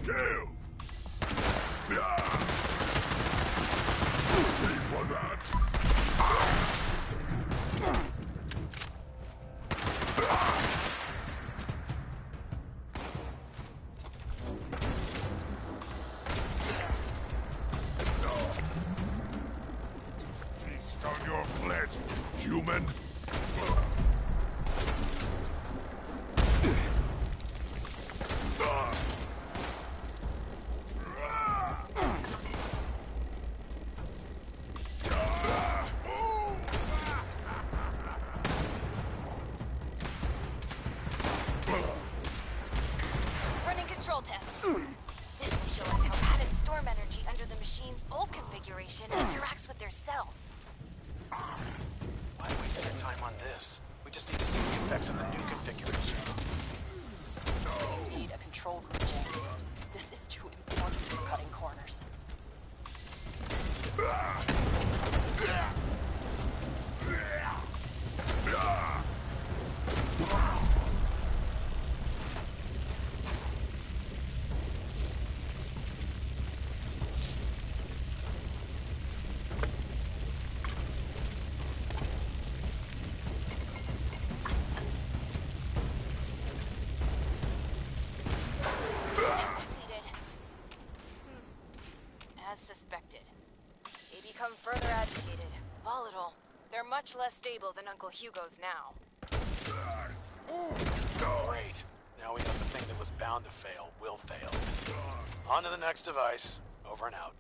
Kill! Ah! Pay for that! Feast on your flesh, human! Running control test. This will show us how added storm energy under the machine's old configuration interacts with their cells. Why waste your time on this? We just need to see the effects of the new configuration. We need a control group, James. This is too important for cutting corners. Become further agitated, volatile. They're much less stable than Uncle Hugo's now. Great. Now we know the thing that was bound to fail will fail. On to the next device. Over and out.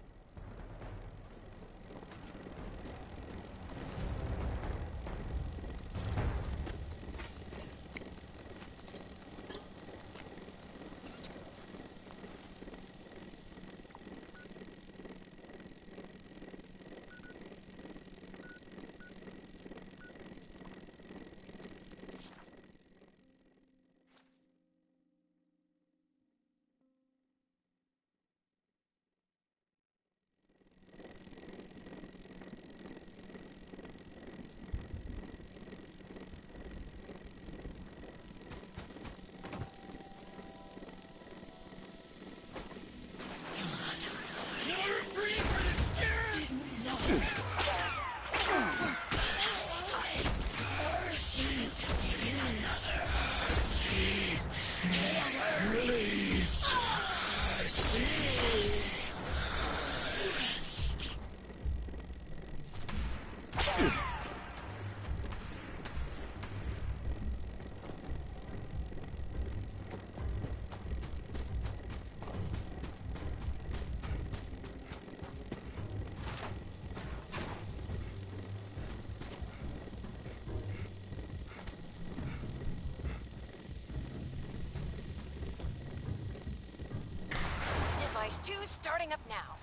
Device 2 starting up now.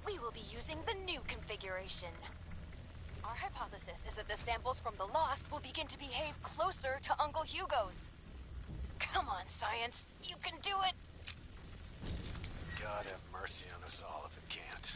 We will be using the new configuration. Our hypothesis is that the samples from the Lost will begin to behave closer to Uncle Hugo's. Come on, science. You can do it! God have mercy on us all if it can't.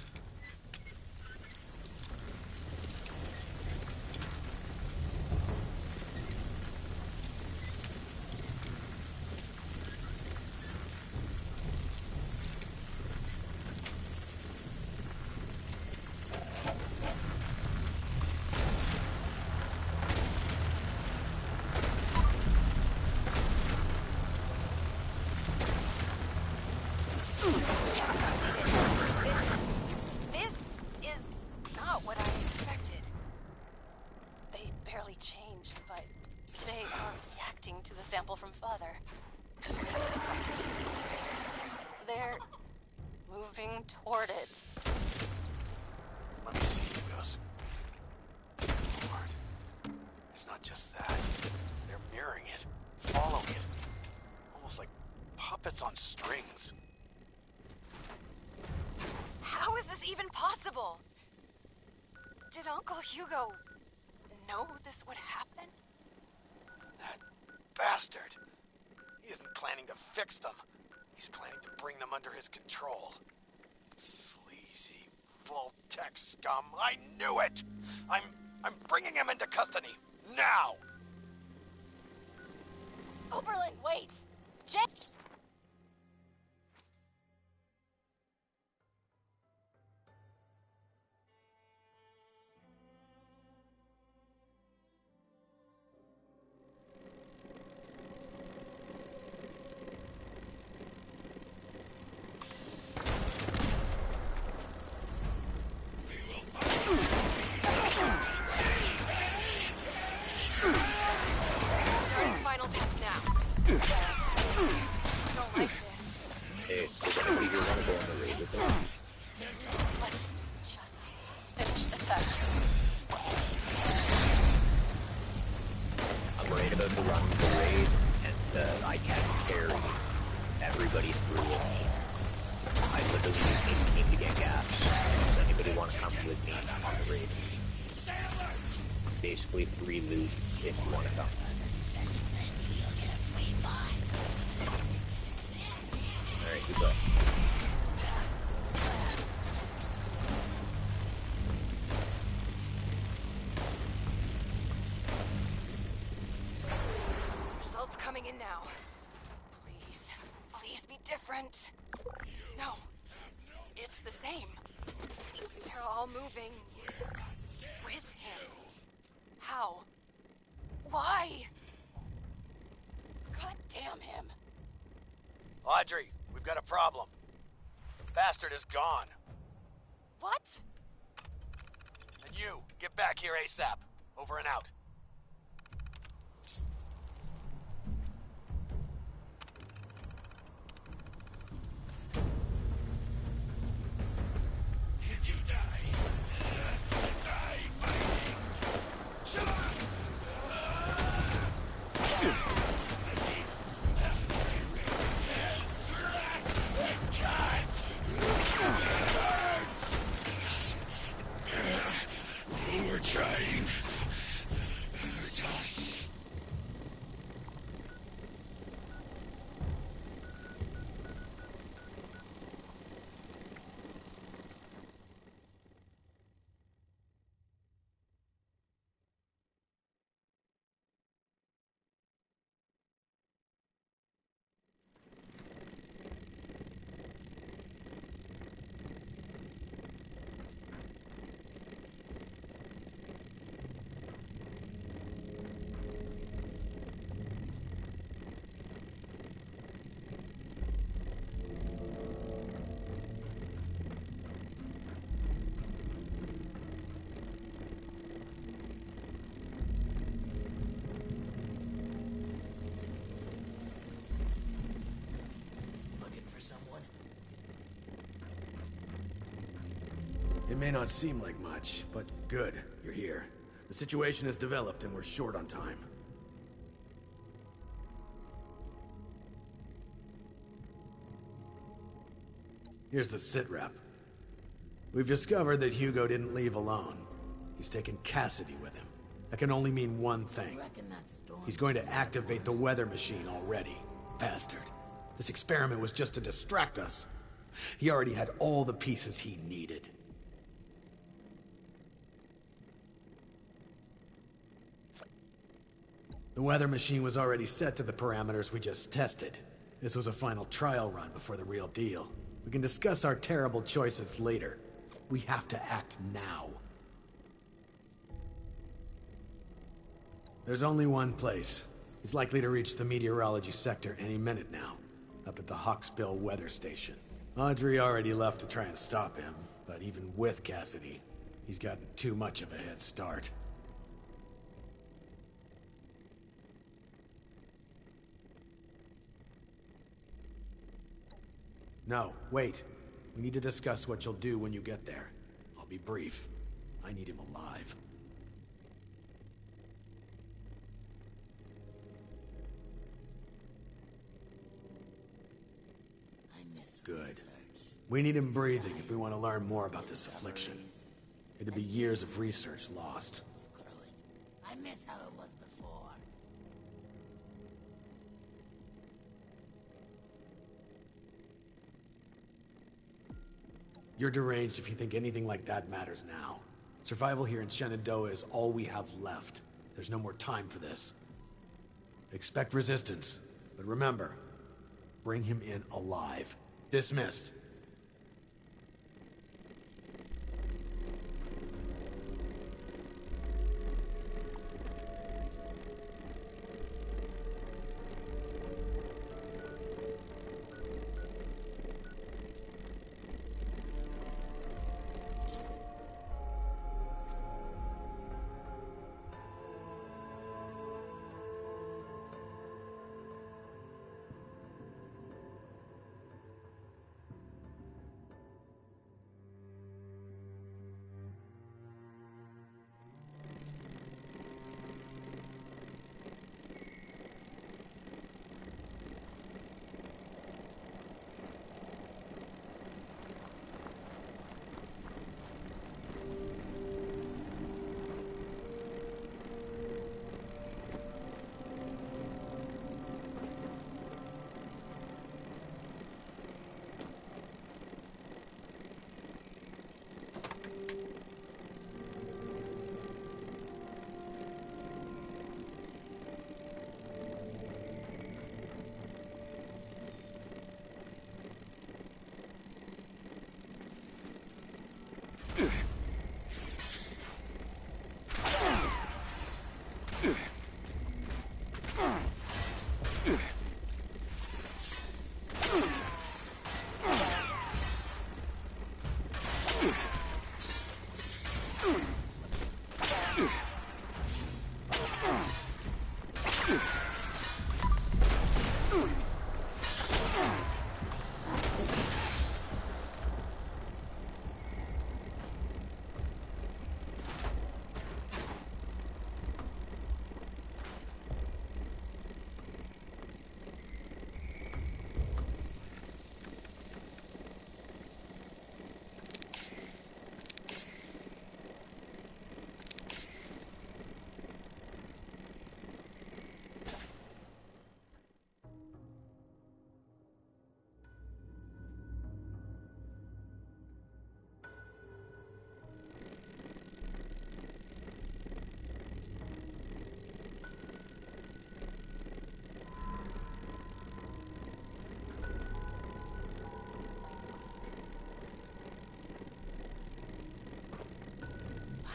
This to the sample from Father. They're moving toward it. Let me see, Hugos. Lord. It's not just that. They're mirroring it, following it. Almost like puppets on strings. How is this even possible? Did Uncle Hugo know this would happen? That bastard. He isn't planning to fix them. He's planning to bring them under his control. Sleazy, Vault-Tec scum. I knew it! I'm bringing him into custody. Now! Oberlin, wait! Jay! Basically free loot if you want to come. Alright, good luck. Results coming in now. Please, please be different. No, it's the same. They're all moving with him. How? Why? God damn him. Audrey, we've got a problem. The bastard is gone. What? And you, get back here ASAP. Over and out. You die. Die fighting. Shut up! We're trying. Hurt us. It may not seem like much, but good, you're here. The situation has developed and we're short on time. Here's the sitrep. We've discovered that Hugo didn't leave alone. He's taken Cassidy with him. That can only mean one thing. He's going to activate the weather machine already. Bastard. This experiment was just to distract us. He already had all the pieces he needed. The weather machine was already set to the parameters we just tested. This was a final trial run before the real deal. We can discuss our terrible choices later. We have to act now. There's only one place. He's likely to reach the meteorology sector any minute now, up at the Hawksbill weather station. Audrey already left to try and stop him, but even with Cassidy, he's gotten too much of a head start. No, wait. We need to discuss what you'll do when you get there. I'll be brief. I need him alive. Good. We need him breathing if we want to learn more about this affliction. It'd be years of research lost. Screw it. I miss how it was before. You're deranged if you think anything like that matters now. Survival here in Shenandoah is all we have left. There's no more time for this. Expect resistance, but remember, bring him in alive. Dismissed.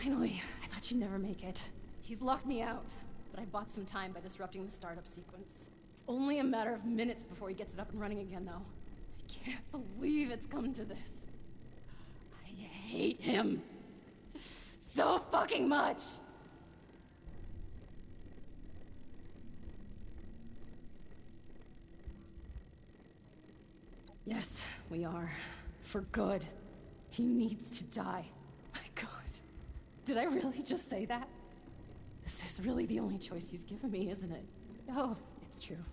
Finally, I thought you'd never make it. He's locked me out, but I bought some time by disrupting the startup sequence. It's only a matter of minutes before he gets it up and running again, though. I can't believe it's come to this. I hate him. So fucking much! Yes, we are. For good. He needs to die. My God. Did I really just say that? This is really the only choice he's given me, isn't it? Oh, it's true.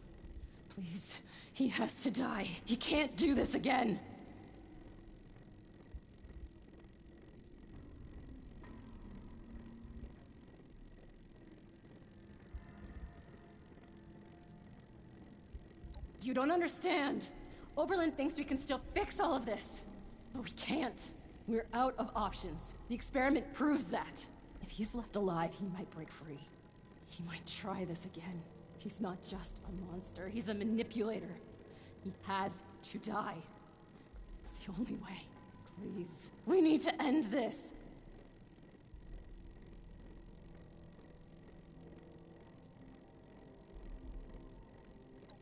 Please, he has to die. He can't do this again. You don't understand. Oberlin thinks we can still fix all of this. But we can't. We're out of options. The experiment proves that. If he's left alive, he might break free. He might try this again. He's not just a monster, he's a manipulator. He has to die. It's the only way. Please. We need to end this.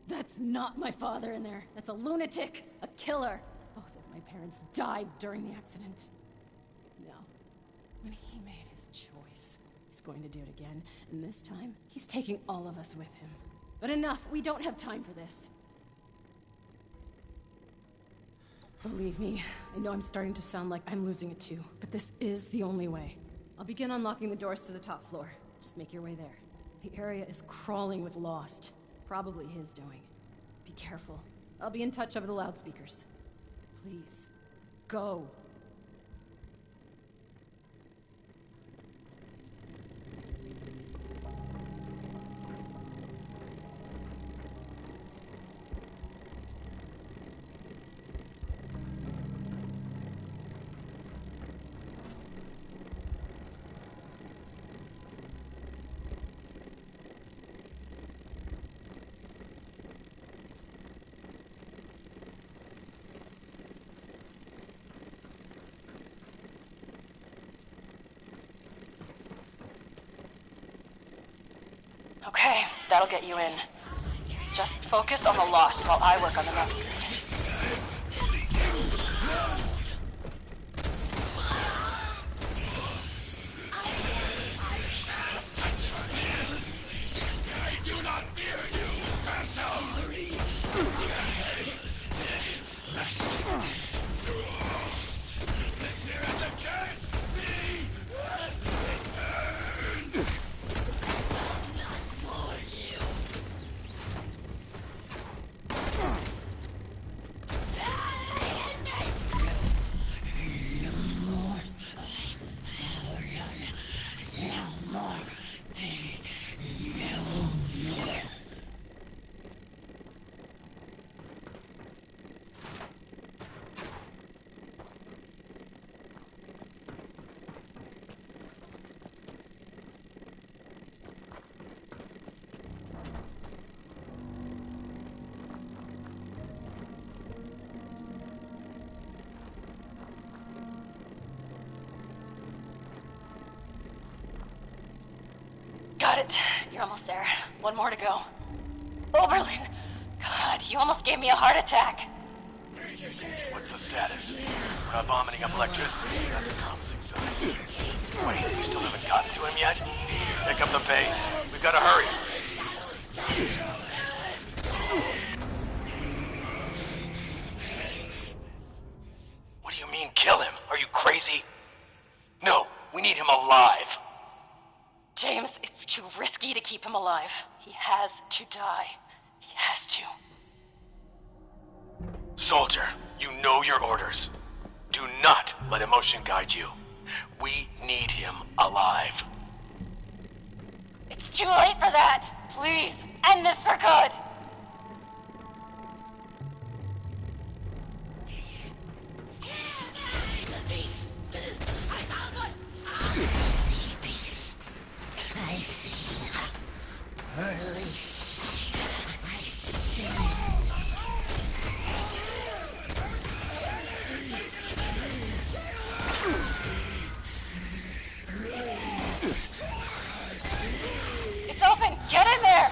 That's not my father in there. That's a lunatic, a killer. Both of my parents died during the accident. No. When he made his choice, he's going to do it again. And this time, he's taking all of us with him. But enough, we don't have time for this. Believe me, I know I'm starting to sound like I'm losing it too, but this is the only way. I'll begin unlocking the doors to the top floor. Just make your way there. The area is crawling with Lost. Probably his doing. Be careful. I'll be in touch over the loudspeakers. Please, go. Okay, that'll get you in. Just focus on the Lost while I work on the next grid. I do not fear you, Phantom! The spirits of curse me! Returns! Got it. You're almost there. One more to go. Oberlin! God, you almost gave me a heart attack. What's the status? We're not vomiting up electricity. That's a promising sign. Wait, we still haven't gotten to him yet? Pick up the pace. We've got to hurry. What do you mean, kill him? Are you crazy? No, we need him alive. James, it's too risky to keep him alive. He has to die. He has to. Soldier, you know your orders. Do not let emotion guide you. We need him alive. It's too late for that. Please, end this for good. It's open! Get in there!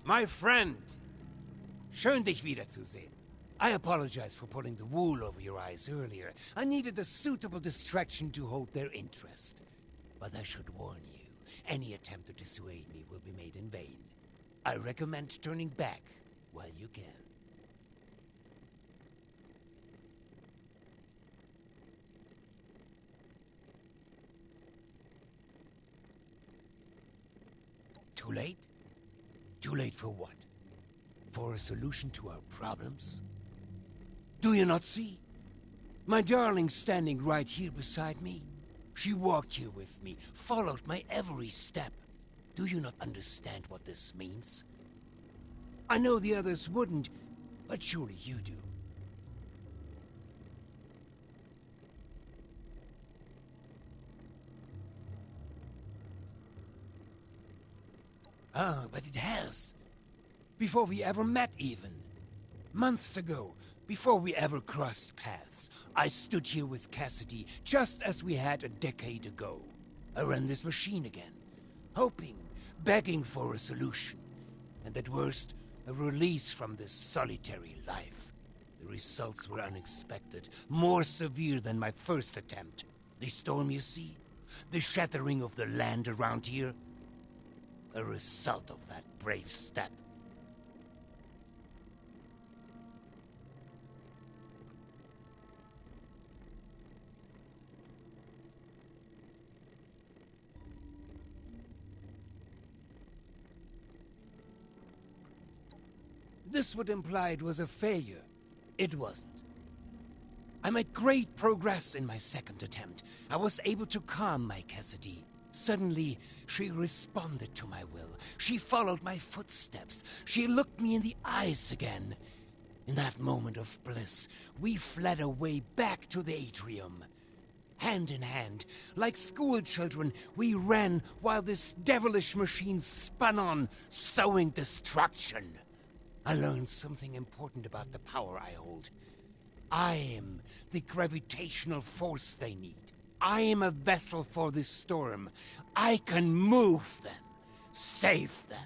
My friend! Schön, dich wiederzusehen. I apologize for pulling the wool over your eyes earlier. I needed a suitable distraction to hold their interest. But I should warn you, any attempt to dissuade me will be made in vain. I recommend turning back while you can. Too late? Too late for what? For a solution to our problems? Do you not see? My darling standing right here beside me. She walked here with me, followed my every step. Do you not understand what this means? I know the others wouldn't, but surely you do. Ah, but it has. Before we ever met, even. Months ago, before we ever crossed paths, I stood here with Cassidy, just as we had a decade ago. I ran this machine again, hoping, begging for a solution, and at worst, a release from this solitary life. The results were unexpected, more severe than my first attempt. The storm, you see? The shattering of the land around here? A result of that brave step. This would imply it was a failure. It wasn't. I made great progress in my second attempt. I was able to calm my Cassidy. Suddenly, she responded to my will. She followed my footsteps. She looked me in the eyes again. In that moment of bliss, we fled away back to the atrium. Hand in hand, like schoolchildren, we ran while this devilish machine spun on, sowing destruction. I learned something important about the power I hold. I am the gravitational force they need. I am a vessel for this storm. I can move them, save them.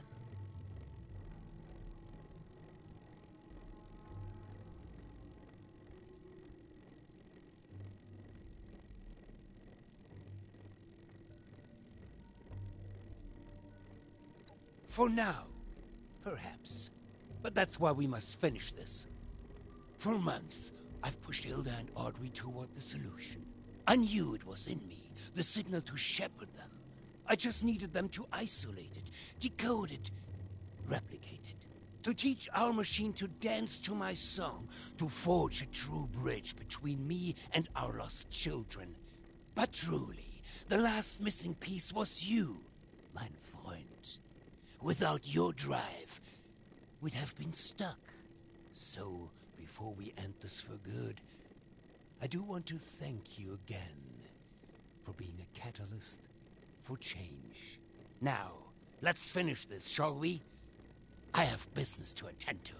For now, perhaps. But that's why we must finish this. For months, I've pushed Hilda and Audrey toward the solution. I knew it was in me, the signal to shepherd them. I just needed them to isolate it, decode it, replicate it. To teach our machine to dance to my song, to forge a true bridge between me and our lost children. But truly, the last missing piece was you, mein Freund. Without your drive, we'd have been stuck. So, before we end this for good, I do want to thank you again for being a catalyst for change. Now, let's finish this, shall we? I have business to attend to.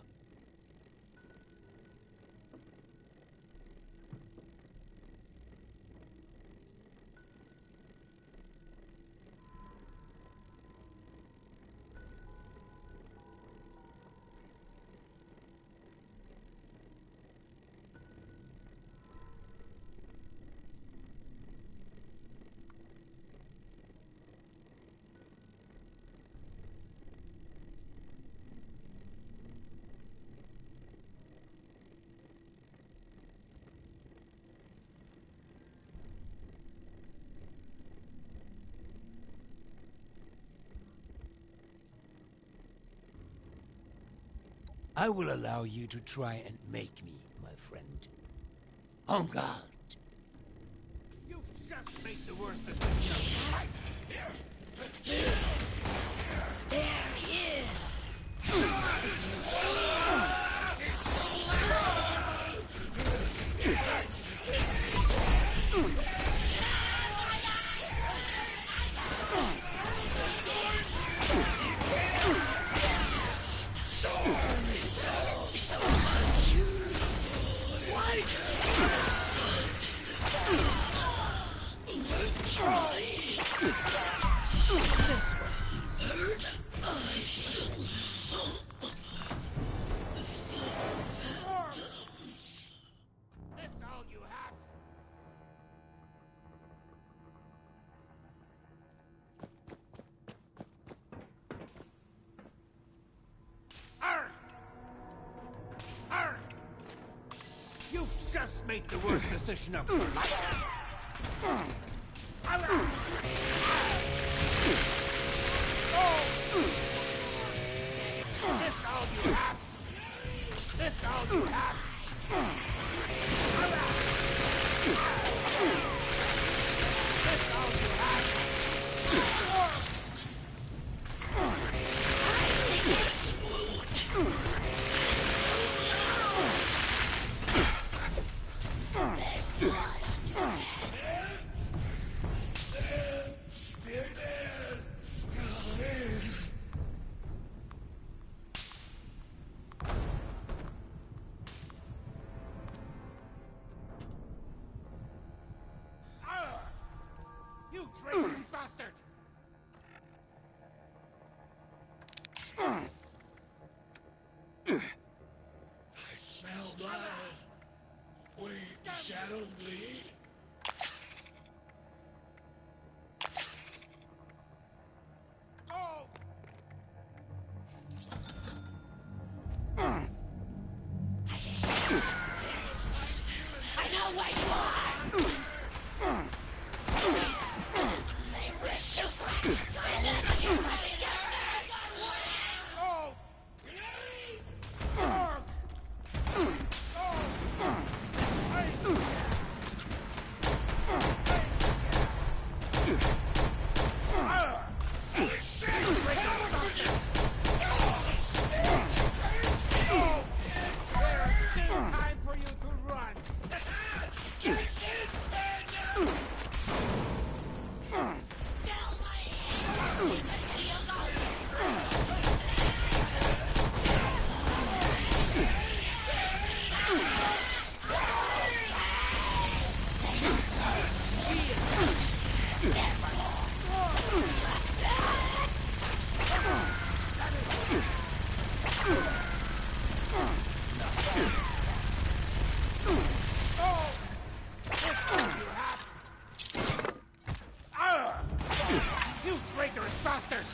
I will allow you to try and make me, my friend. En garde. You've just made the worst decision of your life. This was easy. You've just made the worst decision of your life. This all you have. This all you have. This all you You traitorous bastard! I smell blood. Wait, the shadows bleed? I know where you are! They wish you back! I never get ready to There's still time for you to run! You traitorous bastard!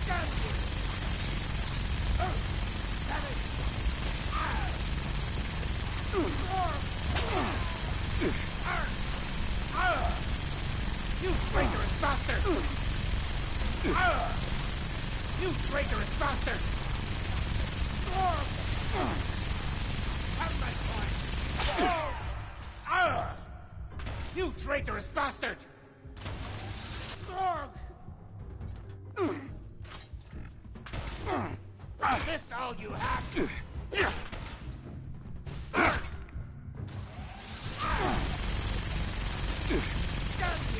Damn you! Damn it! You traitorous bastard! You traitorous bastard! Have my coin! You traitorous bastard! This all you have? Damn you! Damn you!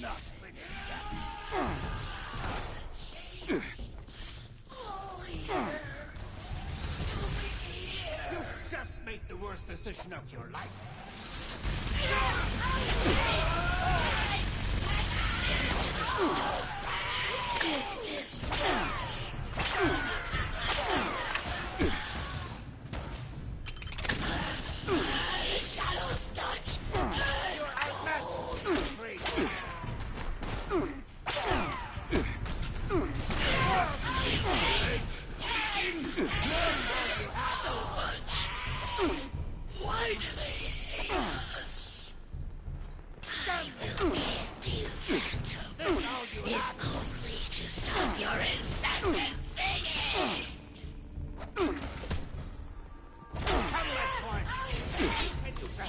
Nothing. You've just made the worst decision of your life. The shadows touch! You're outmatched! Great. So much! Why do they hate us? You can't do that! If only to stop your incessant singing! Have my coin! Can you back?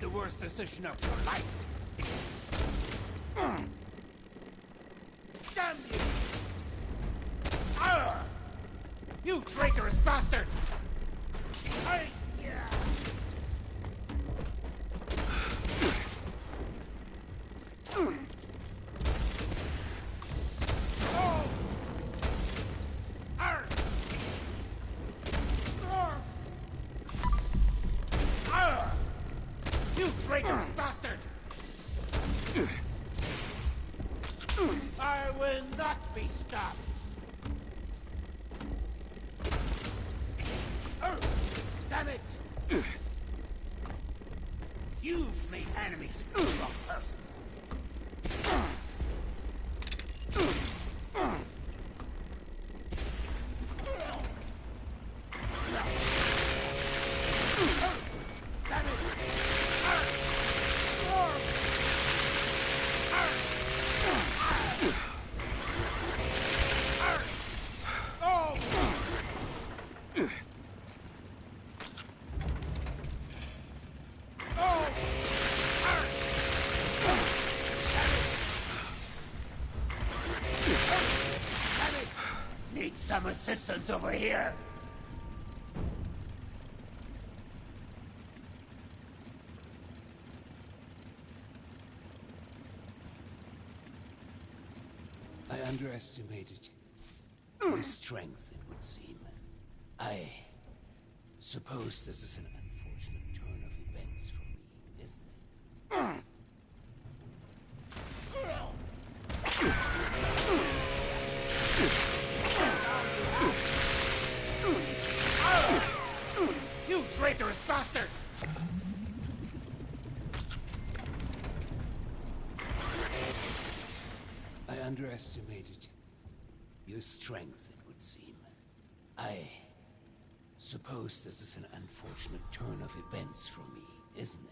The worst decision of your life. Damn you! You traitorous bastard! Traitorous bastard! I will not be stopped! Damn it! You've made enemies of the wrong person. Need some assistance over here. I underestimated your strength, it would seem. I suppose this is an unfortunate turn of events for me, isn't it? You traitorous bastard! I underestimated your strength, it would seem. I suppose this is an unfortunate turn of events for me, isn't it?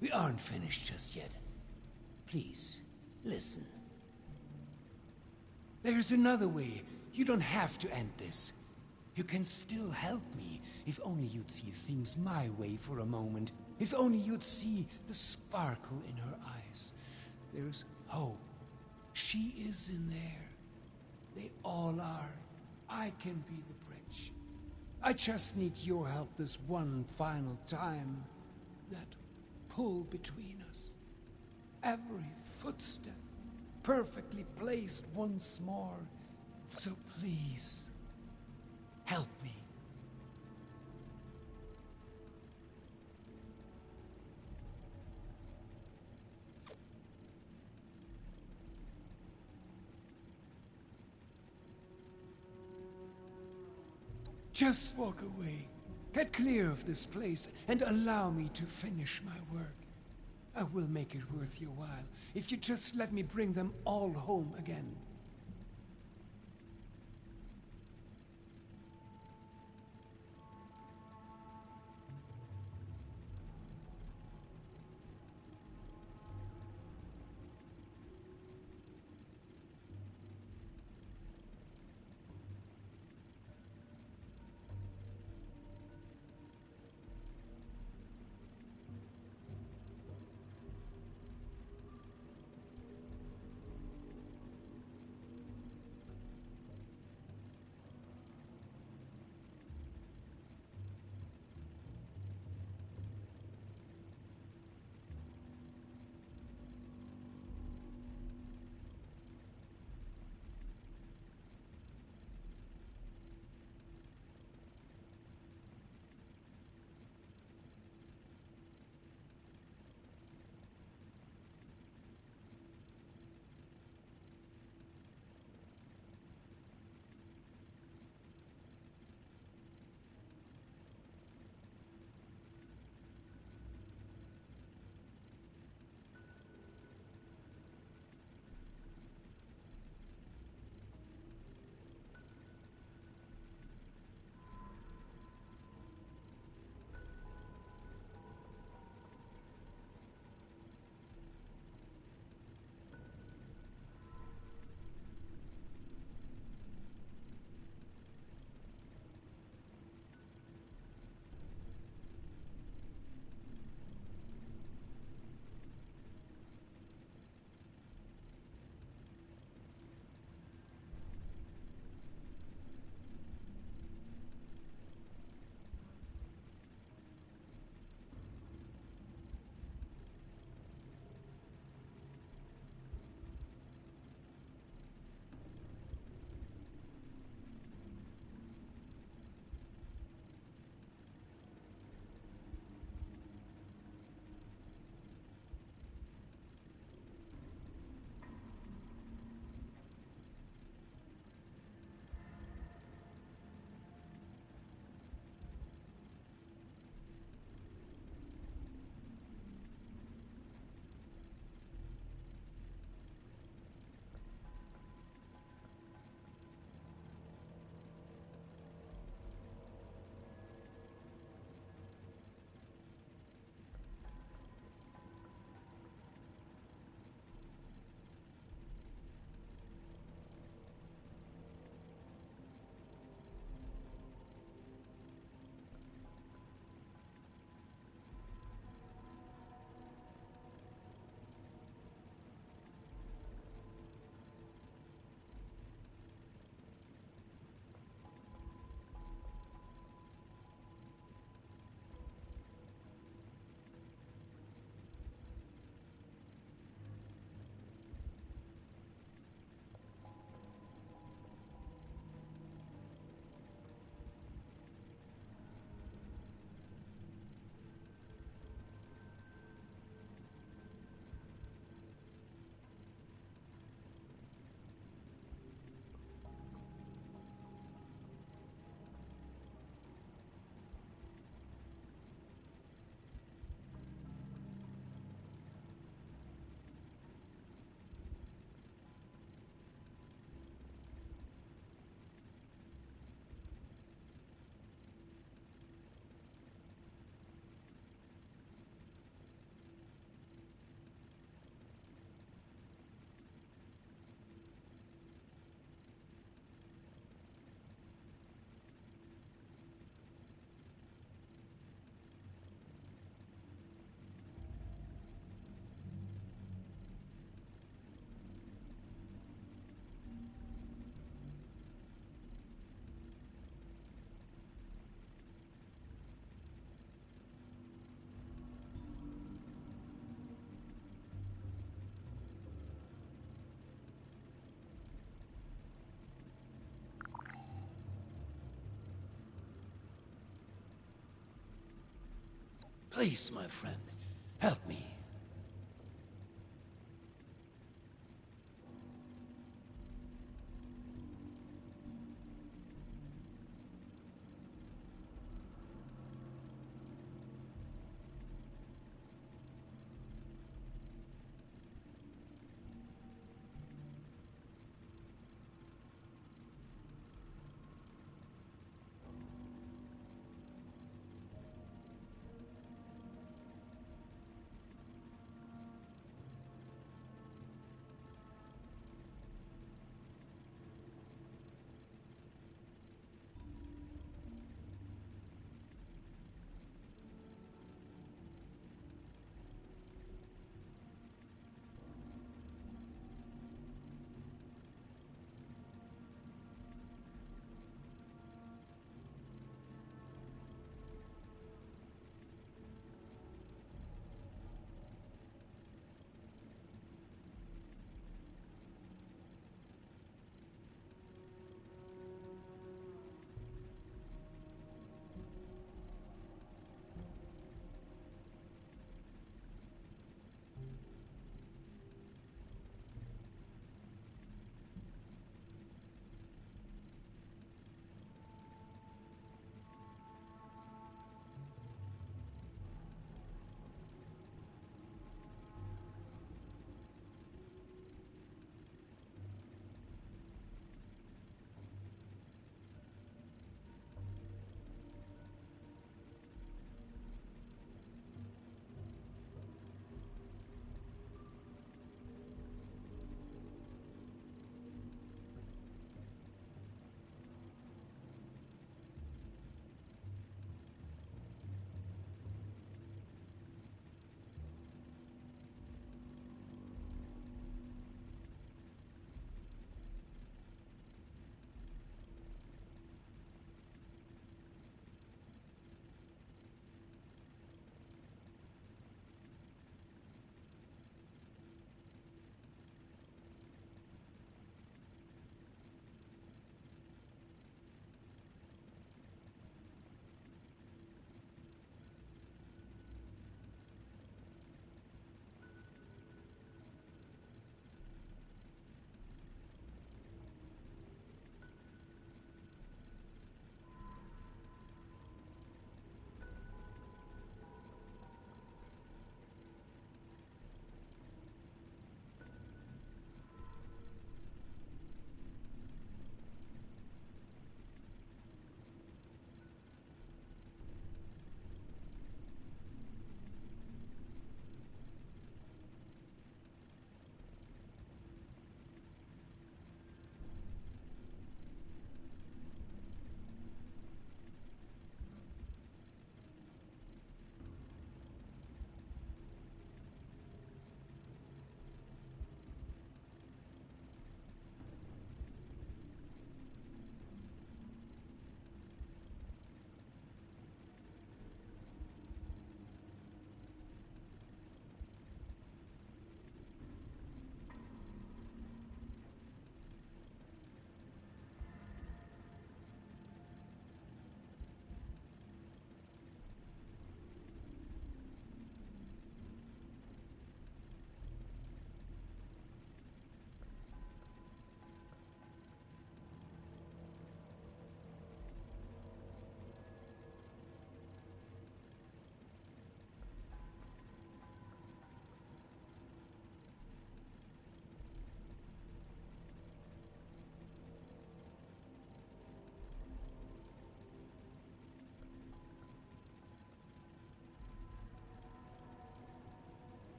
We aren't finished just yet. Please, listen. There's another way. You don't have to end this. You can still help me, if only you'd see things my way for a moment. If only you'd see the sparkle in her eyes. There's hope. She is in there. They all are. I can be the bridge. I just need your help this one final time. That pull between us. Every footstep perfectly placed once more. So please, help me. Just walk away. Get clear of this place and allow me to finish my work. I will make it worth your while if you just let me bring them all home again. Please, my friend, help me.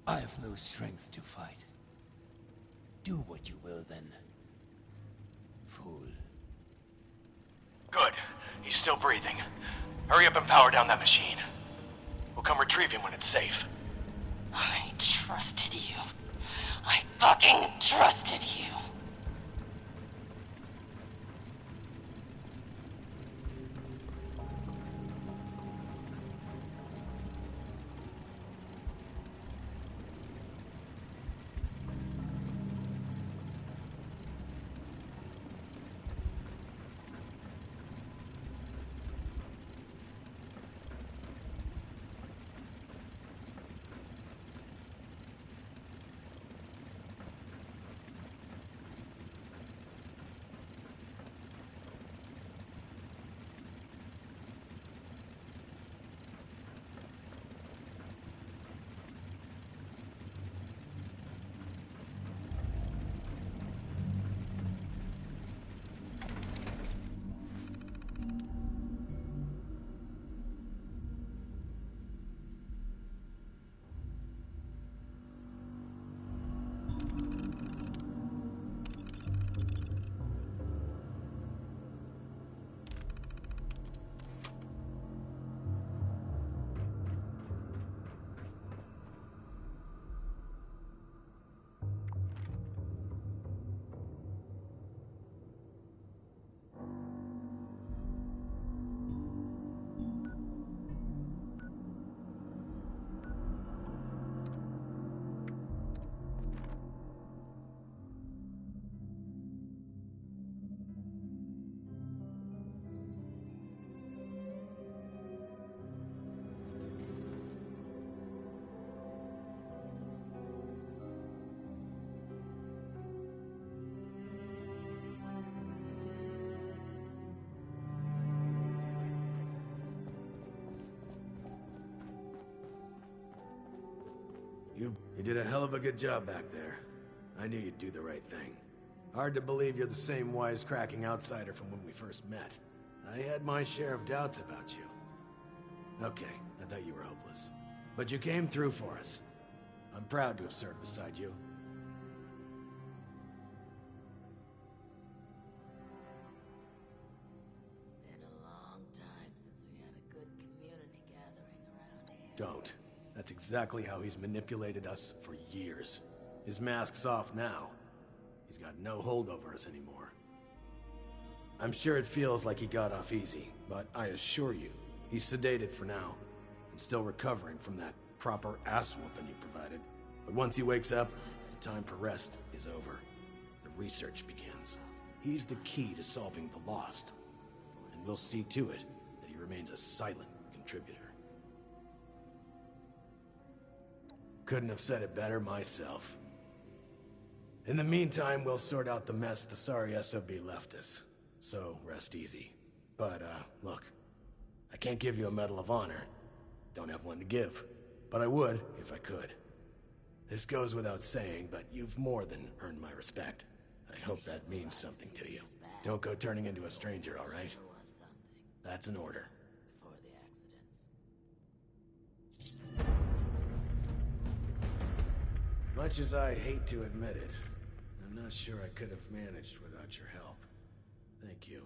I have no strength to fight. Do what you will then, fool. Good. He's still breathing. Hurry up and power down that machine. We'll come retrieve him when it's safe. I trusted you. I fucking trusted you. You did a hell of a good job back there. I knew you'd do the right thing. Hard to believe you're the same wisecracking outsider from when we first met. I had my share of doubts about you. Okay, I thought you were hopeless. But you came through for us. I'm proud to have served beside you. Been a long time since we had a good community gathering around here. Don't. That's exactly how he's manipulated us for years. His mask's off now. He's got no hold over us anymore. I'm sure it feels like he got off easy, but I assure you, he's sedated for now, and still recovering from that proper ass-whooping you provided. But once he wakes up, the time for rest is over. The research begins. He's the key to solving the Lost, and we'll see to it that he remains a silent contributor. Couldn't have said it better myself. In the meantime, we'll sort out the mess the sorry SOB left us. So, rest easy. But, look. I can't give you a Medal of Honor. Don't have one to give. But I would, if I could. This goes without saying, but you've more than earned my respect. I hope that means something to you. Don't go turning into a stranger, alright? That's an order. Before the accidents. Much as I hate to admit it, I'm not sure I could have managed without your help. Thank you.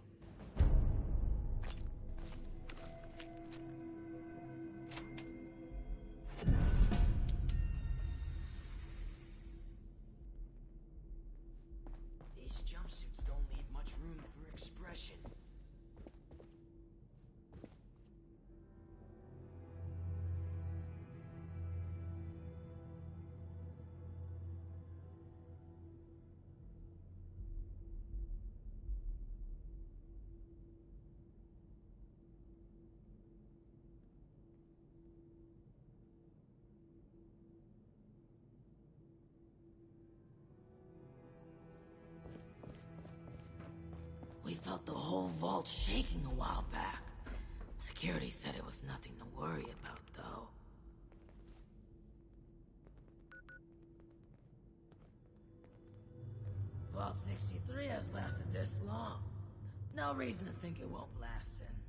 These jumpsuits don't leave much room for expression. We felt the whole vault shaking a while back. Security said it was nothing to worry about, though. Vault 63 has lasted this long. No reason to think it won't last in.